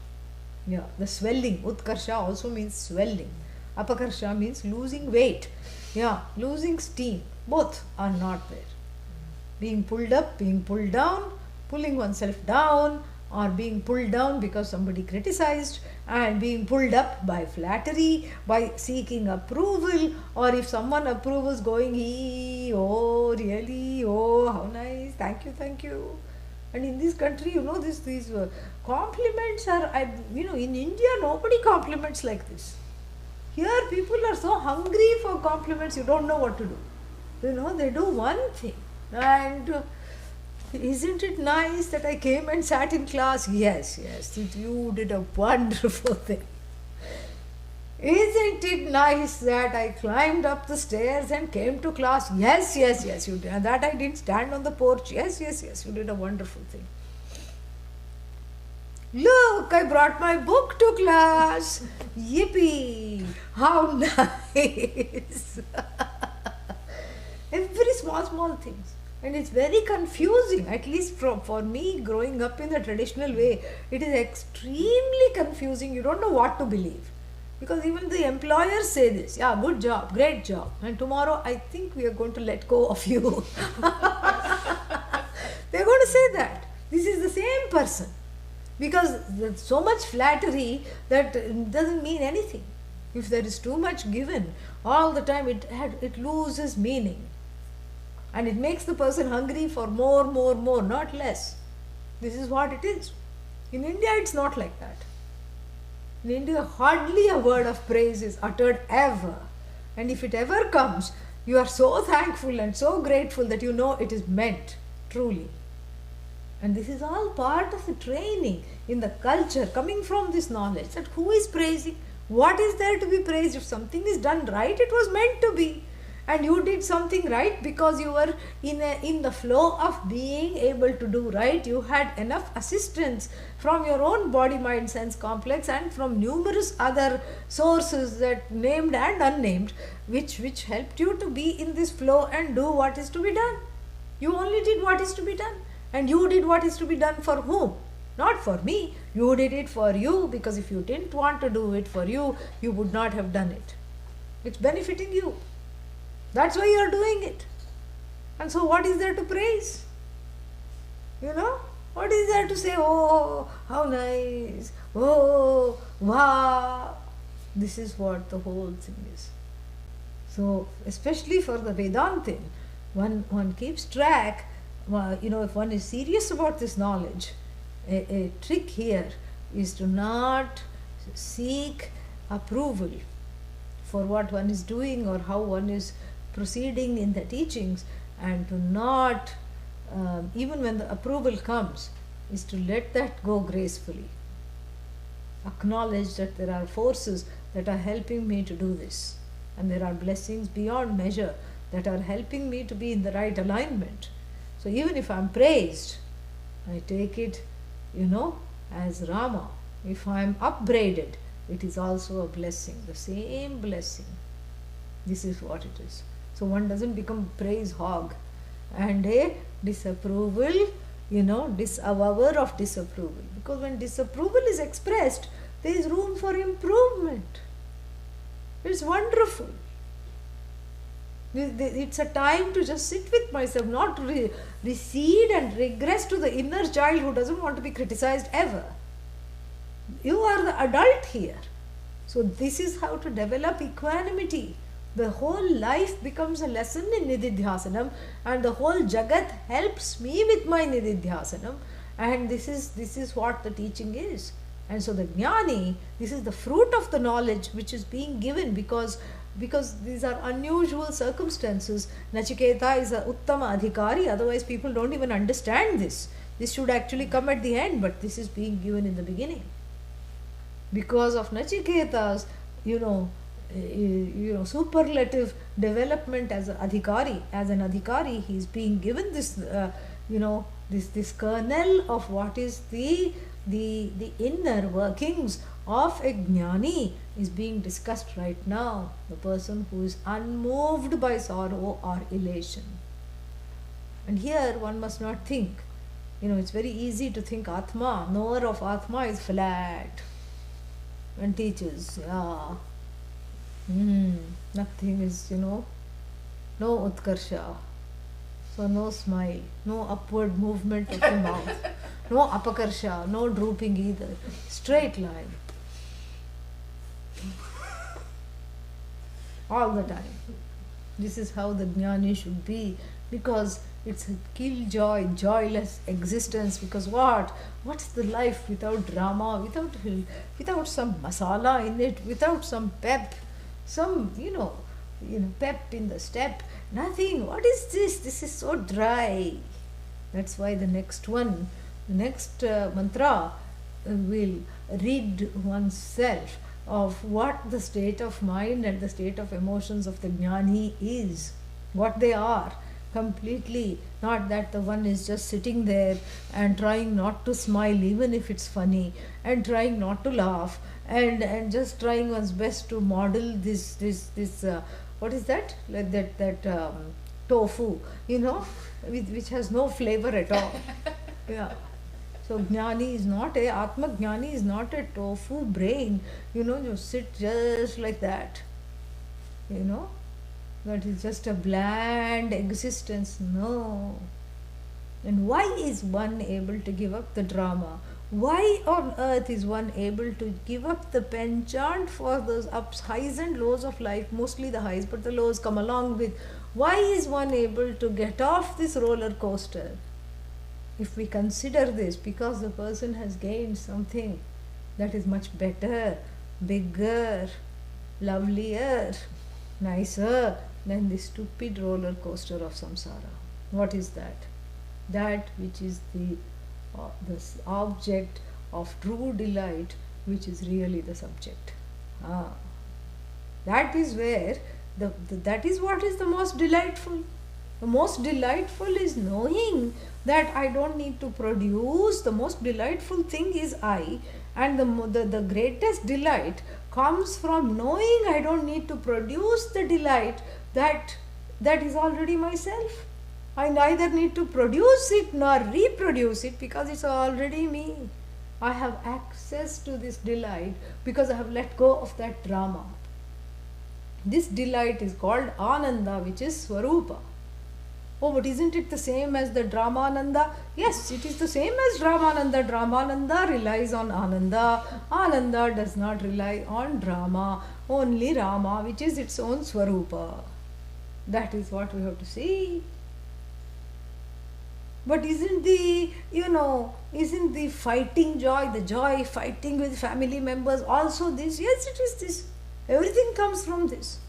Yeah, the swelling. Utkarsha also means swelling. Apakarsha means losing weight. Yeah, losing steam. Both are not there. Being pulled up, being pulled down, pulling oneself down, or being pulled down because somebody criticized, and being pulled up by flattery, by seeking approval, or if someone approves, going, oh, really, oh, how nice, thank you. And in this country, these compliments are, in India, nobody compliments like this. Here, people are so hungry for compliments, you don't know what to do. They do one thing. And isn't it nice that I came and sat in class? Yes, you did a wonderful thing. Isn't it nice that I climbed up the stairs and came to class? Yes, you did. And that I didn't stand on the porch. Yes, you did a wonderful thing. Look, I brought my book to class. Yippee! How nice! Every small things. And it's very confusing, at least for me growing up in the traditional way. It is extremely confusing. You don't know what to believe. Because even the employers say this, yeah, good job, great job. And tomorrow I think we are going to let go of you. They're going to say that. This is the same person. Because there's so much flattery that doesn't mean anything. If there is too much given, all the time it loses meaning. And it makes the person hungry for more, not less. This is what it is. In India, it's not like that. In India, hardly a word of praise is uttered ever. And if it ever comes, you are so thankful and so grateful that you know it is meant, truly. And this is all part of the training in the culture, coming from this knowledge that who is praising, what is there to be praised. If something is done right, it was meant to be. And you did something right because you were in the flow of being able to do right. You had enough assistance from your own body, mind, sense complex and from numerous other sources, that named and unnamed, which helped you to be in this flow and do what is to be done. You only did what is to be done. And you did what is to be done for whom? Not for me. You did it for you, because if you didn't want to do it for you, you would not have done it. It's benefiting you. That's why you are doing it. And so what is there to praise? What is there to say, oh, how nice, oh, wow. This is what the whole thing is. So, especially for the Vedantin, one keeps track, if one is serious about this knowledge, a trick here is to not seek approval for what one is doing or how one is proceeding in the teachings, and to not, even when the approval comes, is to let that go gracefully. Acknowledge that there are forces that are helping me to do this, and there are blessings beyond measure that are helping me to be in the right alignment. So even if I'm praised, I take it, as Rama. If I'm upbraided, it is also a blessing, the same blessing. This is what it is. So one doesn't become praise hog and a disapproval, disavower of disapproval. Because when disapproval is expressed, there is room for improvement. It's wonderful. It's a time to just sit with myself, not recede and regress to the inner child who doesn't want to be criticized ever. You are the adult here. So this is how to develop equanimity. The whole life becomes a lesson in Nididhyasanam, and the whole Jagat helps me with my Nididhyasanam, and this is what the teaching is. And so the Jnani, this is the fruit of the knowledge which is being given because these are unusual circumstances. Nachiketa is a Uttama Adhikari, otherwise people don't even understand this. This should actually come at the end, but this is being given in the beginning. Because of Nachiketa's, superlative development as an adhikari, he is being given this, this kernel of what is the inner workings of a jnani is being discussed right now. The person who is unmoved by sorrow or elation. And here one must not think, it's very easy to think Atma, knower of Atma is flat and teaches, nothing is, no utkarsha. So no smile, no upward movement of the mouth, no apakarsha, no drooping either. Straight line. All the time. This is how the jnani should be, because it's a killjoy, joyless existence. Because what's the life without drama, without some masala in it, without some pep, some pep in the step? Nothing. What is this? This is so dry. That's why the next mantra will rid oneself of what the state of mind and the state of emotions of the jnani is, what they are. Completely, not that the one is just sitting there and trying not to smile even if it's funny, and trying not to laugh, and just trying one's best to model this what is that, like that tofu, which has no flavor at all. Yeah. So jnani is not Atma Jnani is not a tofu brain, you sit just like that, that is just a bland existence. No. And why is one able to give up the drama? Why on earth is one able to give up the penchant for those highs and lows of life? Mostly the highs, but the lows come along with. Why is one able to get off this roller coaster? If we consider this, because the person has gained something that is much better, bigger, lovelier, nicer than the stupid roller coaster of samsara. What is that? That which is the object of true delight, which is really the subject. That is where that is what is the most delightful. The most delightful is knowing that I don't need to produce. The most delightful thing is I, and the greatest delight comes from knowing I don't need to produce the delight that is already myself. I neither need to produce it nor reproduce it, because it's already me. I have access to this delight because I have let go of that drama. This delight is called Ananda, which is Swarupa. Oh, but isn't it the same as the Dramananda? Yes, it is the same as Dramananda. Dramananda relies on Ananda. Ananda does not rely on drama. Only Rama, which is its own Swarupa. That is what we have to see. But isn't the fighting joy, the joy fighting with family members also this? Yes, it is this. Everything comes from this.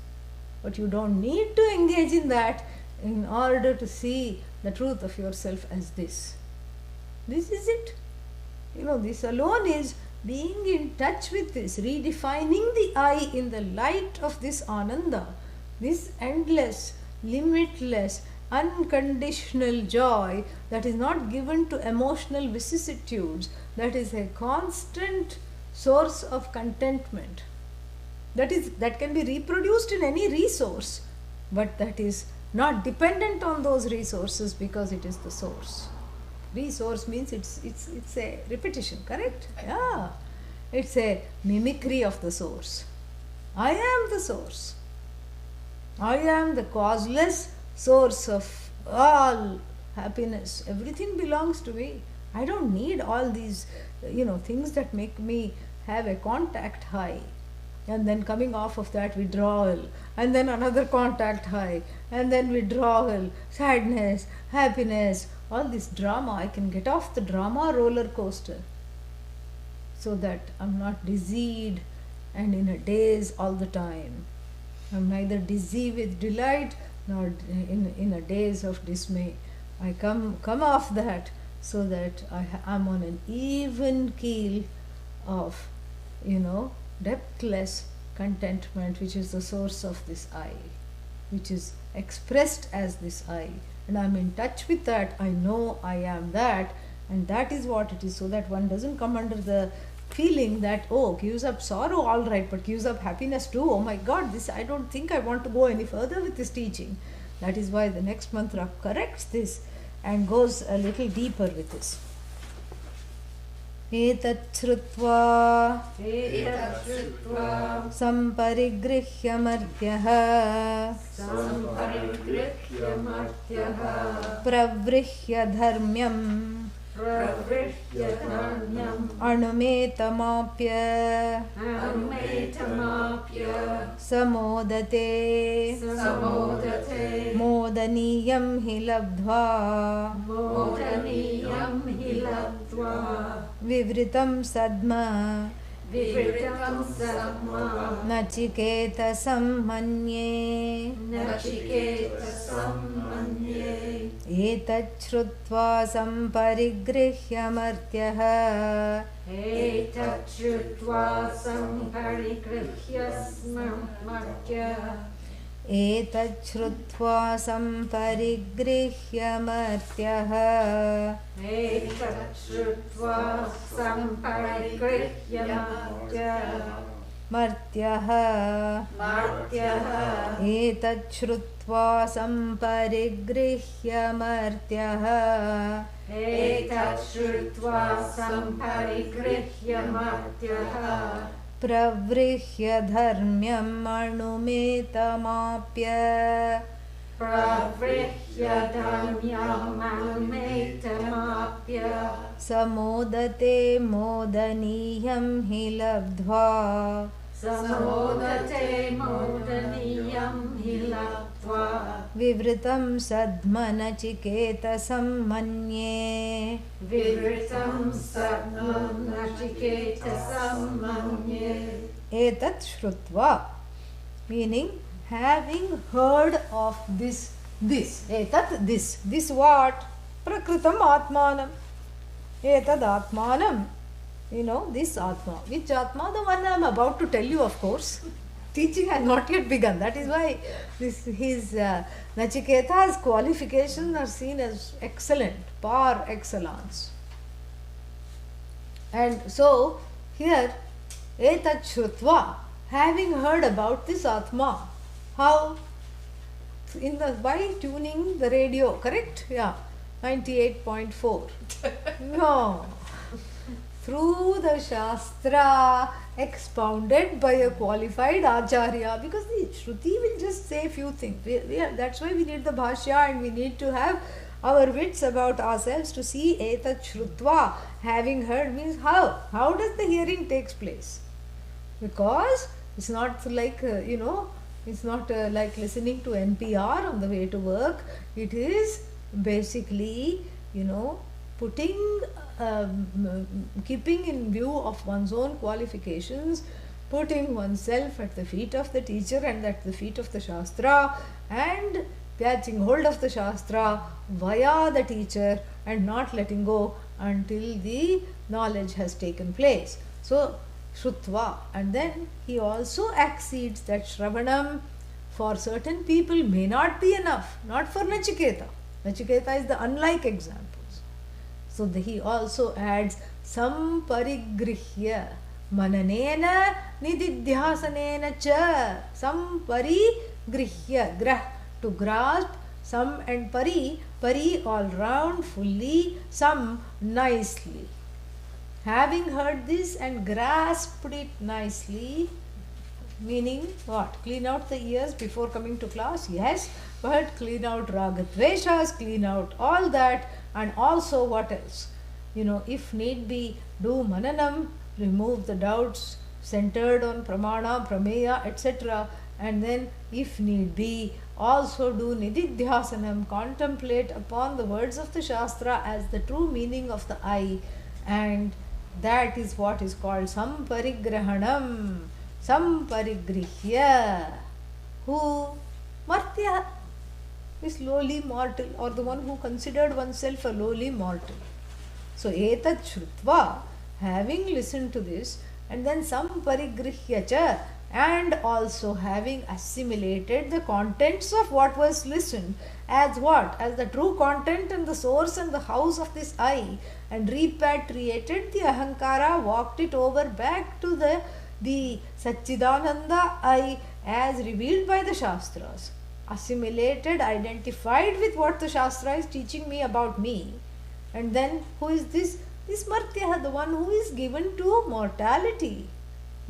But you don't need to engage in that in order to see the truth of yourself as this. This is it. This alone is being in touch with this, redefining the I in the light of this Ananda, this endless, limitless, unconditional joy that is not given to emotional vicissitudes, that is a constant source of contentment. That can be reproduced in any resource, but that is not dependent on those resources because it is the source. Resource means it's a repetition, correct? Yeah. It's a mimicry of the source. I am the source. I am the causeless source of all happiness. Everything belongs to me. I don't need all these, things that make me have a contact high. And then coming off of that, withdrawal, and then another contact high, and then withdrawal, sadness, happiness, all this drama. I can get off the drama roller coaster so that I'm not dizzied and in a daze all the time. I'm neither dizzy with delight nor in a daze of dismay. I come off that so that I'm on an even keel of, depthless contentment, which is the source of this I, which is expressed as this I. And I'm in touch with that. I know I am that, and that is what it is, so that one doesn't come under the feeling that, oh, gives up sorrow, all right, but gives up happiness too. Oh my God, this, I don't think I want to go any further with this teaching. That is why the next mantra corrects this and goes a little deeper with this. एतत् श्रुत्वा सम्परिगृह्य मर्त्यः प्रवृह्य धर्म्यम् अणुमेतमाप्य समोदते मोदनीयं हि लब्ध्वा विवृतं सद्म नचिकेतसं मन्ये एतत् श्रुत्वा सम्परिगृह्य मर्त्यः एतत् श्रुत्वा सम्परिगृह्य मर्त्यः मर्त्यः एतत् श्रुत्वा सम्परिगृह्य मर्त्यः प्रवृह्य धर्म्यम् अणुमेतमाप्य समोदते मोदनीयं हि लब्ध्वा विवृतं सद्म नचिकेतसं मन्ये एतत् श्रुत्वा, meaning having heard of this etat, this what? Prakritam atmanam. Etad atmanam, this atma. Which atma? The one I am about to tell you, of course. Teaching has not yet begun. That is why his Nachiketa's qualifications are seen as excellent, par excellence. And so here, etat shrutva, having heard about this atma, how? By tuning the radio, correct? Yeah, 98.4. No. Through the Shastra expounded by a qualified Acharya, because the Shruti will just say a few things. That's why we need the Bhashya, and we need to have our wits about ourselves to see etat shrutva, having heard, means how? How does the hearing takes place? Because it's not like, it's not like listening to NPR on the way to work. It is basically, putting, keeping in view of one's own qualifications, putting oneself at the feet of the teacher and at the feet of the Shastra, and catching hold of the Shastra via the teacher and not letting go until the knowledge has taken place. So, Shrutva. And then he also accedes that Shravanam for certain people may not be enough, not for Nachiketa. Nachiketa is the unlike examples. So he also adds Samparigrihya Mananena Nididhyasanena cha. Samparigrihya, grah, to grasp, sam and pari, pari all round, fully, sam nicely. Having heard this and grasped it nicely, meaning what? Clean out the ears before coming to class? Yes, but clean out ragadveshas, clean out all that, and also what else? If need be, do mananam, remove the doubts centered on pramana, prameya, etc. And then, if need be, also do nididhyasanam, contemplate upon the words of the Shastra as the true meaning of the I, and that is what is called samparigrahanam. Samparigrihya. Who? Martya is lowly mortal, or the one who considered oneself a lowly mortal. So, etat shrutva, having listened to this, and then samparigrihya cha, and also having assimilated the contents of what was listened as what? As the true content and the source and the house of this I, and repatriated the ahankara, walked it over back to the Satchidananda I as revealed by the Shastras, assimilated, identified with what the Shastra is teaching me about me. And then who is this? This Martya, the one who is given to mortality.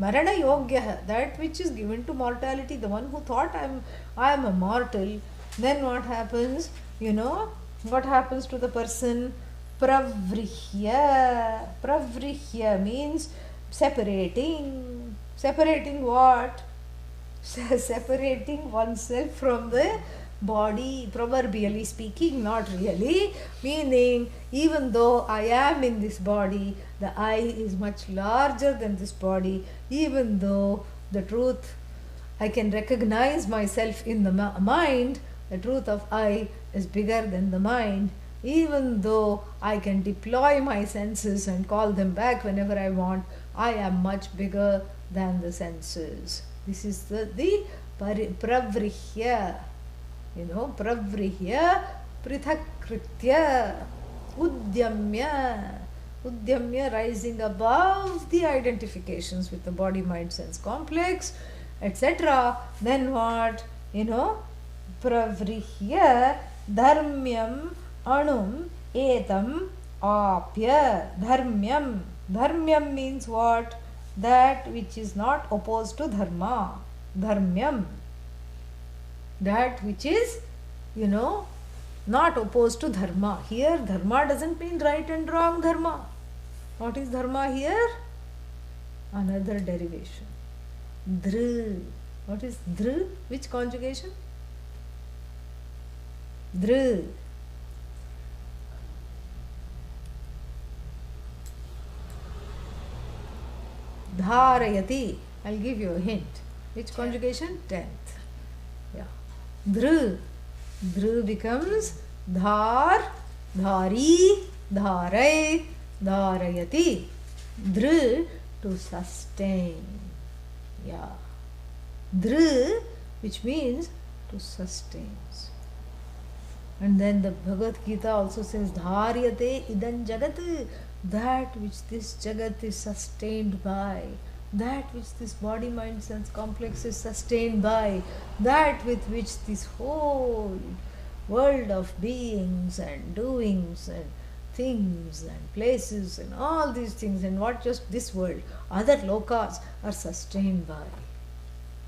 Marana Yogya, that which is given to mortality, the one who thought I am a mortal. Then what happens? What happens to the person? Pravrihya. Pravrihya means separating. Separating what? Separating oneself from the body, proverbially speaking, not really. Meaning, even though I am in this body, the I is much larger than this body. Even though the truth, I can recognize myself in the mind, the truth of I is bigger than the mind. Even though I can deploy my senses and call them back whenever I want, I am much bigger than the senses. This is the pravrihya. Pravrihya prithakritya udyamya. Udyamya, rising above the identifications with the body, mind, sense complex, etc. Then what? Pravrihya dharmyam anum etam apya. Dharmyam. Dharmyam means what? That which is not opposed to dharma. Dharmyam. That which is, not opposed to dharma. Here, dharma doesn't mean right and wrong dharma. What is dharma here? Another derivation. Dhr. What is dhr? Which conjugation? Dhr. Dharayati. I'll give you a hint. Which conjugation? 10th. Yeah. Dhr. Dhr becomes dhar, dhari, dharai, dharayati. Dhr, to sustain. Yeah. Dhr, which means to sustain. And then the Bhagavad Gita also says dharyate idan jagat, that which this jagat is sustained by, that which this body, mind, sense complex is sustained by, that with which this whole world of beings and doings and things and places and all these things, and not just this world, other lokas are sustained by.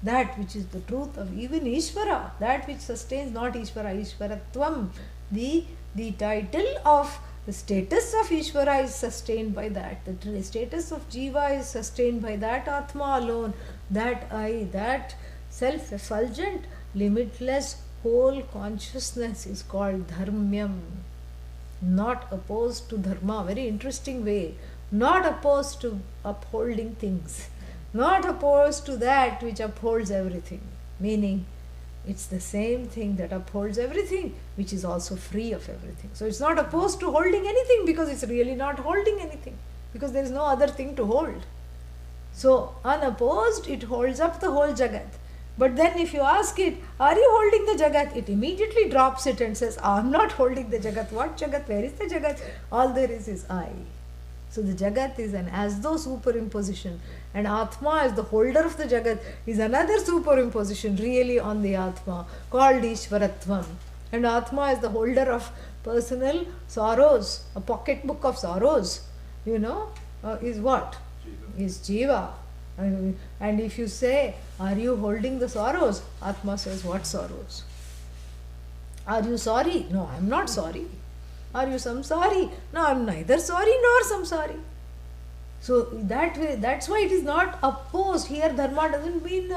That which is the truth of even Ishvara, that which sustains not Ishvara, Ishvaratvam, the title of the status of Ishvara is sustained by that. The status of Jiva is sustained by that Atma alone. That I, that self-effulgent, limitless, whole consciousness is called Dharmyam. Not opposed to Dharma. Very interesting way. Not opposed to upholding things. not opposed to that which upholds everything. Meaning, it's the same thing that upholds everything, which is also free of everything. So it's not opposed to holding anything, because it's really not holding anything, because there is no other thing to hold. So unopposed, it holds up the whole Jagat. But then if you ask it, are you holding the Jagat? It immediately drops it and says, I'm not holding the Jagat. What Jagat? Where is the Jagat? All there is I. So the Jagat is an as though superimposition, and Atma as the holder of the Jagat is another superimposition really on the Atma called Ishvaratvam. And Atma is the holder of personal sorrows, a pocketbook of sorrows, is what? Is Jiva. And if you say, are you holding the sorrows? Atma says, what sorrows? Are you sorry? No, I am not sorry. Are you samsari? No, I am neither sorry nor samsari. So that way, that's why it is not opposed. Here dharma doesn't mean,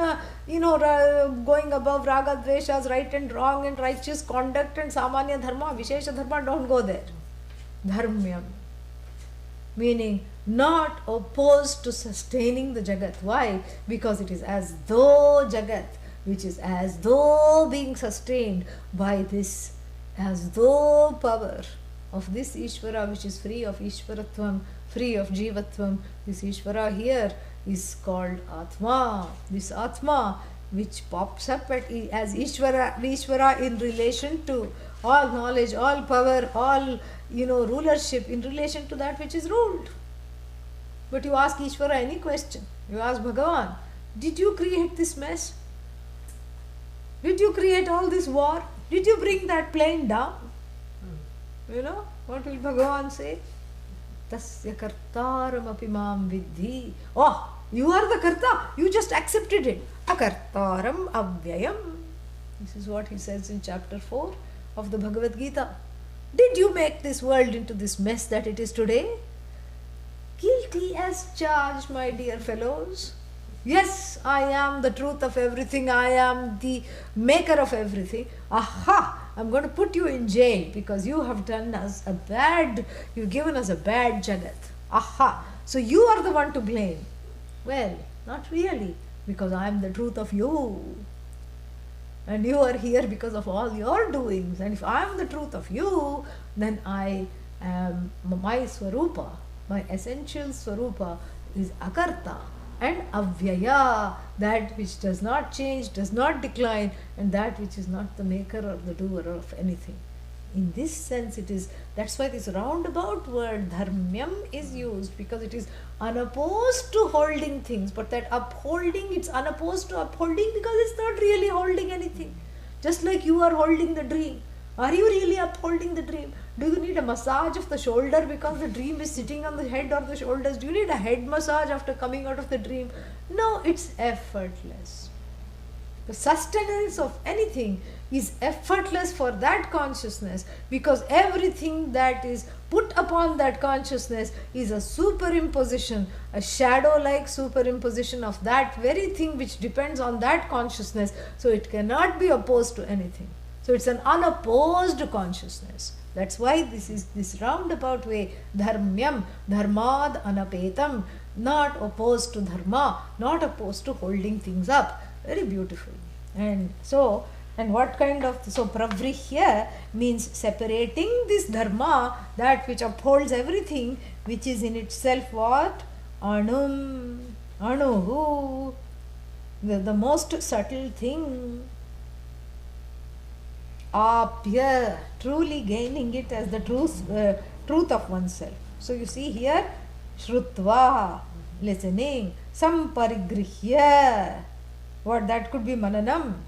going above raga, dveshas, right and wrong and righteous conduct and samanya dharma, vishesha dharma, don't go there. Dharmyam. Meaning not opposed to sustaining the Jagat. Why? Because it is as though Jagat, which is as though being sustained by this as though power of this Ishvara, which is free of Ishvaratvam, free of Jivatvam. This Ishvara here is called Atma. This Atma which pops up as Ishvara in relation to all knowledge, all power, all rulership, in relation to that which is ruled. But you ask Ishvara any question, you ask Bhagavan, did you create this mess? Did you create all this war? Did you bring that plane down? What will Bhagavan say? Tasya kartaram api mam vidhi. Oh, you are the karta. You just accepted it. Akartaram avyayam. This is what he says in chapter 4 of the Bhagavad Gita. Did you make this world into this mess that it is today? Guilty as charged, my dear fellows. Yes, I am the truth of everything. I am the maker of everything. Aha! I'm going to put you in jail because you have done us you've given us a bad Jagat. Aha! So you are the one to blame. Well, not really, because I am the truth of you. And you are here because of all your doings. And if I am the truth of you, then I am my Swarupa, my essential Swarupa is Akarta and Avyaya, that which does not change, does not decline, and that which is not the maker or the doer of anything. In this sense it is, that's why this roundabout word dharmyam is used, because it is unopposed to holding things, but that upholding, it's unopposed to upholding because it's not really holding anything. Just like you are holding the dream. Are you really upholding the dream? Do you need a massage of the shoulder because the dream is sitting on the head or the shoulders? Do you need a head massage after coming out of the dream? No, it's effortless. The sustenance of anything is effortless for that consciousness, because everything that is put upon that consciousness is a superimposition, a shadow-like superimposition of that very thing which depends on that consciousness. So it cannot be opposed to anything. So it's an unopposed consciousness. That's why this is this roundabout way, dharmyam, dharmad anapetam, not opposed to dharma, not opposed to holding things up. Very beautiful. And what kind of, so pravrihya means separating this dharma, that which upholds everything, which is in itself what? Anuhu, the most subtle thing. Apya, truly gaining it as the truth of oneself. So you see here, shrutva, listening, samparigrihya, what that could be mananam,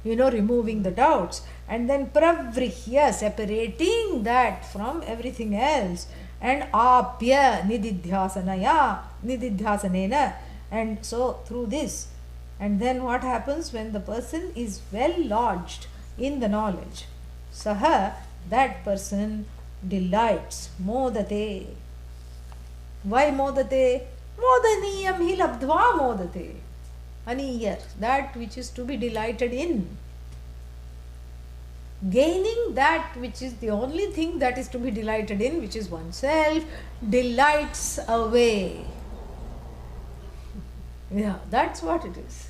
removing the doubts, and then pravrihya, separating that from everything else, and apya, nididhyasanena, and so through this. And then what happens when the person is well lodged in the knowledge? Saha, that person delights, modate. Why modate? Modaniyam hi labdva modate. Aniyar, that which is to be delighted in. Gaining that which is the only thing that is to be delighted in, which is oneself, delights away. Yeah, that's what it is.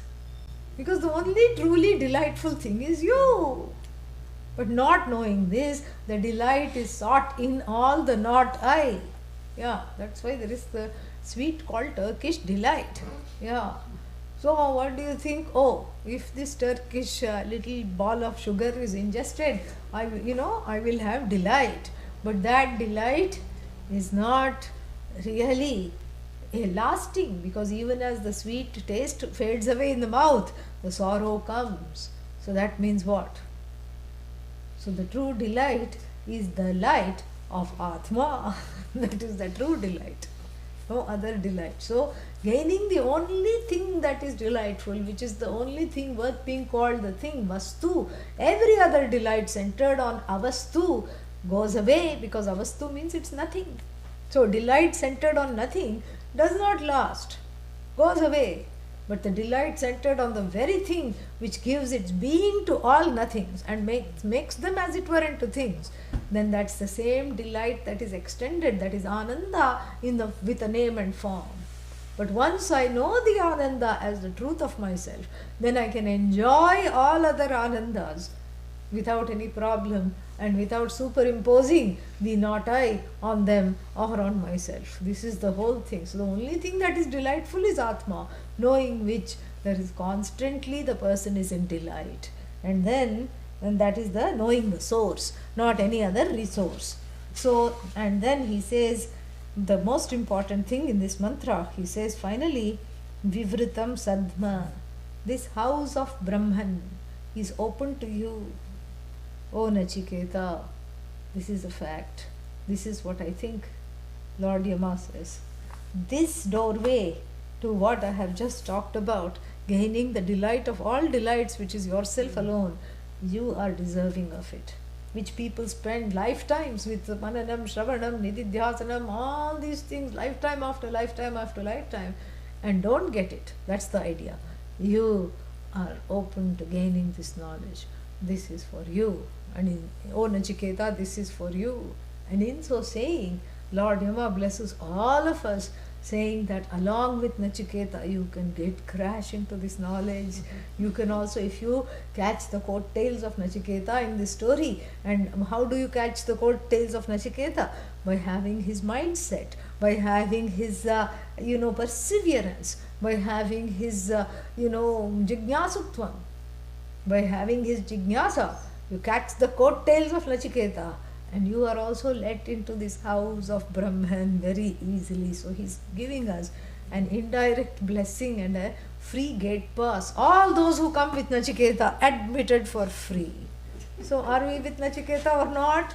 Because the only truly delightful thing is you. But not knowing this, the delight is sought in all the not I. Yeah, that's why there is the sweet called Turkish delight. Yeah. So, what do you think? Oh, if this Turkish little ball of sugar is ingested, I will have delight. But that delight is not really lasting, because even as the sweet taste fades away in the mouth, the sorrow comes. So, that means what? So the true delight is the light of Atma. That is the true delight. No other delight. So gaining the only thing that is delightful, which is the only thing worth being called the thing, Vastu. Every other delight centered on Avastu goes away, because Avastu means it's nothing. So delight centered on nothing does not last, goes away. But the delight centered on the very thing which gives its being to all nothings and makes them as it were into things, then that's the same delight that is extended, that is Ananda with a name and form. But once I know the Ananda as the truth of myself, then I can enjoy all other Anandas without any problem and without superimposing the not I on them or on myself. This is the whole thing. So the only thing that is delightful is Atma, knowing which there is constantly the person is in delight. And that is the knowing the source, not any other resource. So, and then he says the most important thing in this mantra, he says finally, Vivritam Sadma, this house of Brahman is open to you. Oh Nachiketa, this is a fact. This is what I think. Lord Yama says, this doorway to what I have just talked about, gaining the delight of all delights, which is yourself alone, you are deserving of it. Which people spend lifetimes with Mananam, Shravanam, Nididhyasanam, all these things, lifetime after lifetime after lifetime, and don't get it. That's the idea. You are open to gaining this knowledge. This is for you. And oh Nachiketa, this is for you. And in so saying, Lord Yama blesses all of us, saying that along with Nachiketa, you can crash into this knowledge. You can also, if you catch the coattails of Nachiketa in this story, and how do you catch the coattails of Nachiketa? By having his mindset, by having his, perseverance, by having his, jignasutvam, by having his jignasa. You catch the coattails of Nachiketa, and you are also let into this house of Brahman very easily. So he's giving us an indirect blessing and a free gate pass. All those who come with Nachiketa admitted for free. So are we with Nachiketa or not?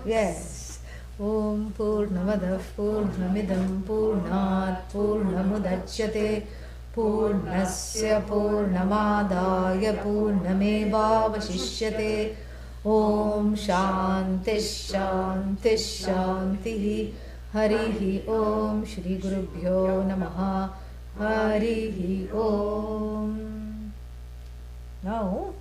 Yes. Om Purnamadav Purnamidam Purnat Purnamudachyate Purnasya Purnamadaya Purnamevavashishyate. Om Shanti Shanti Shanti. Harihi Om Shri Gurubhyo Namaha. Harihi Om. Now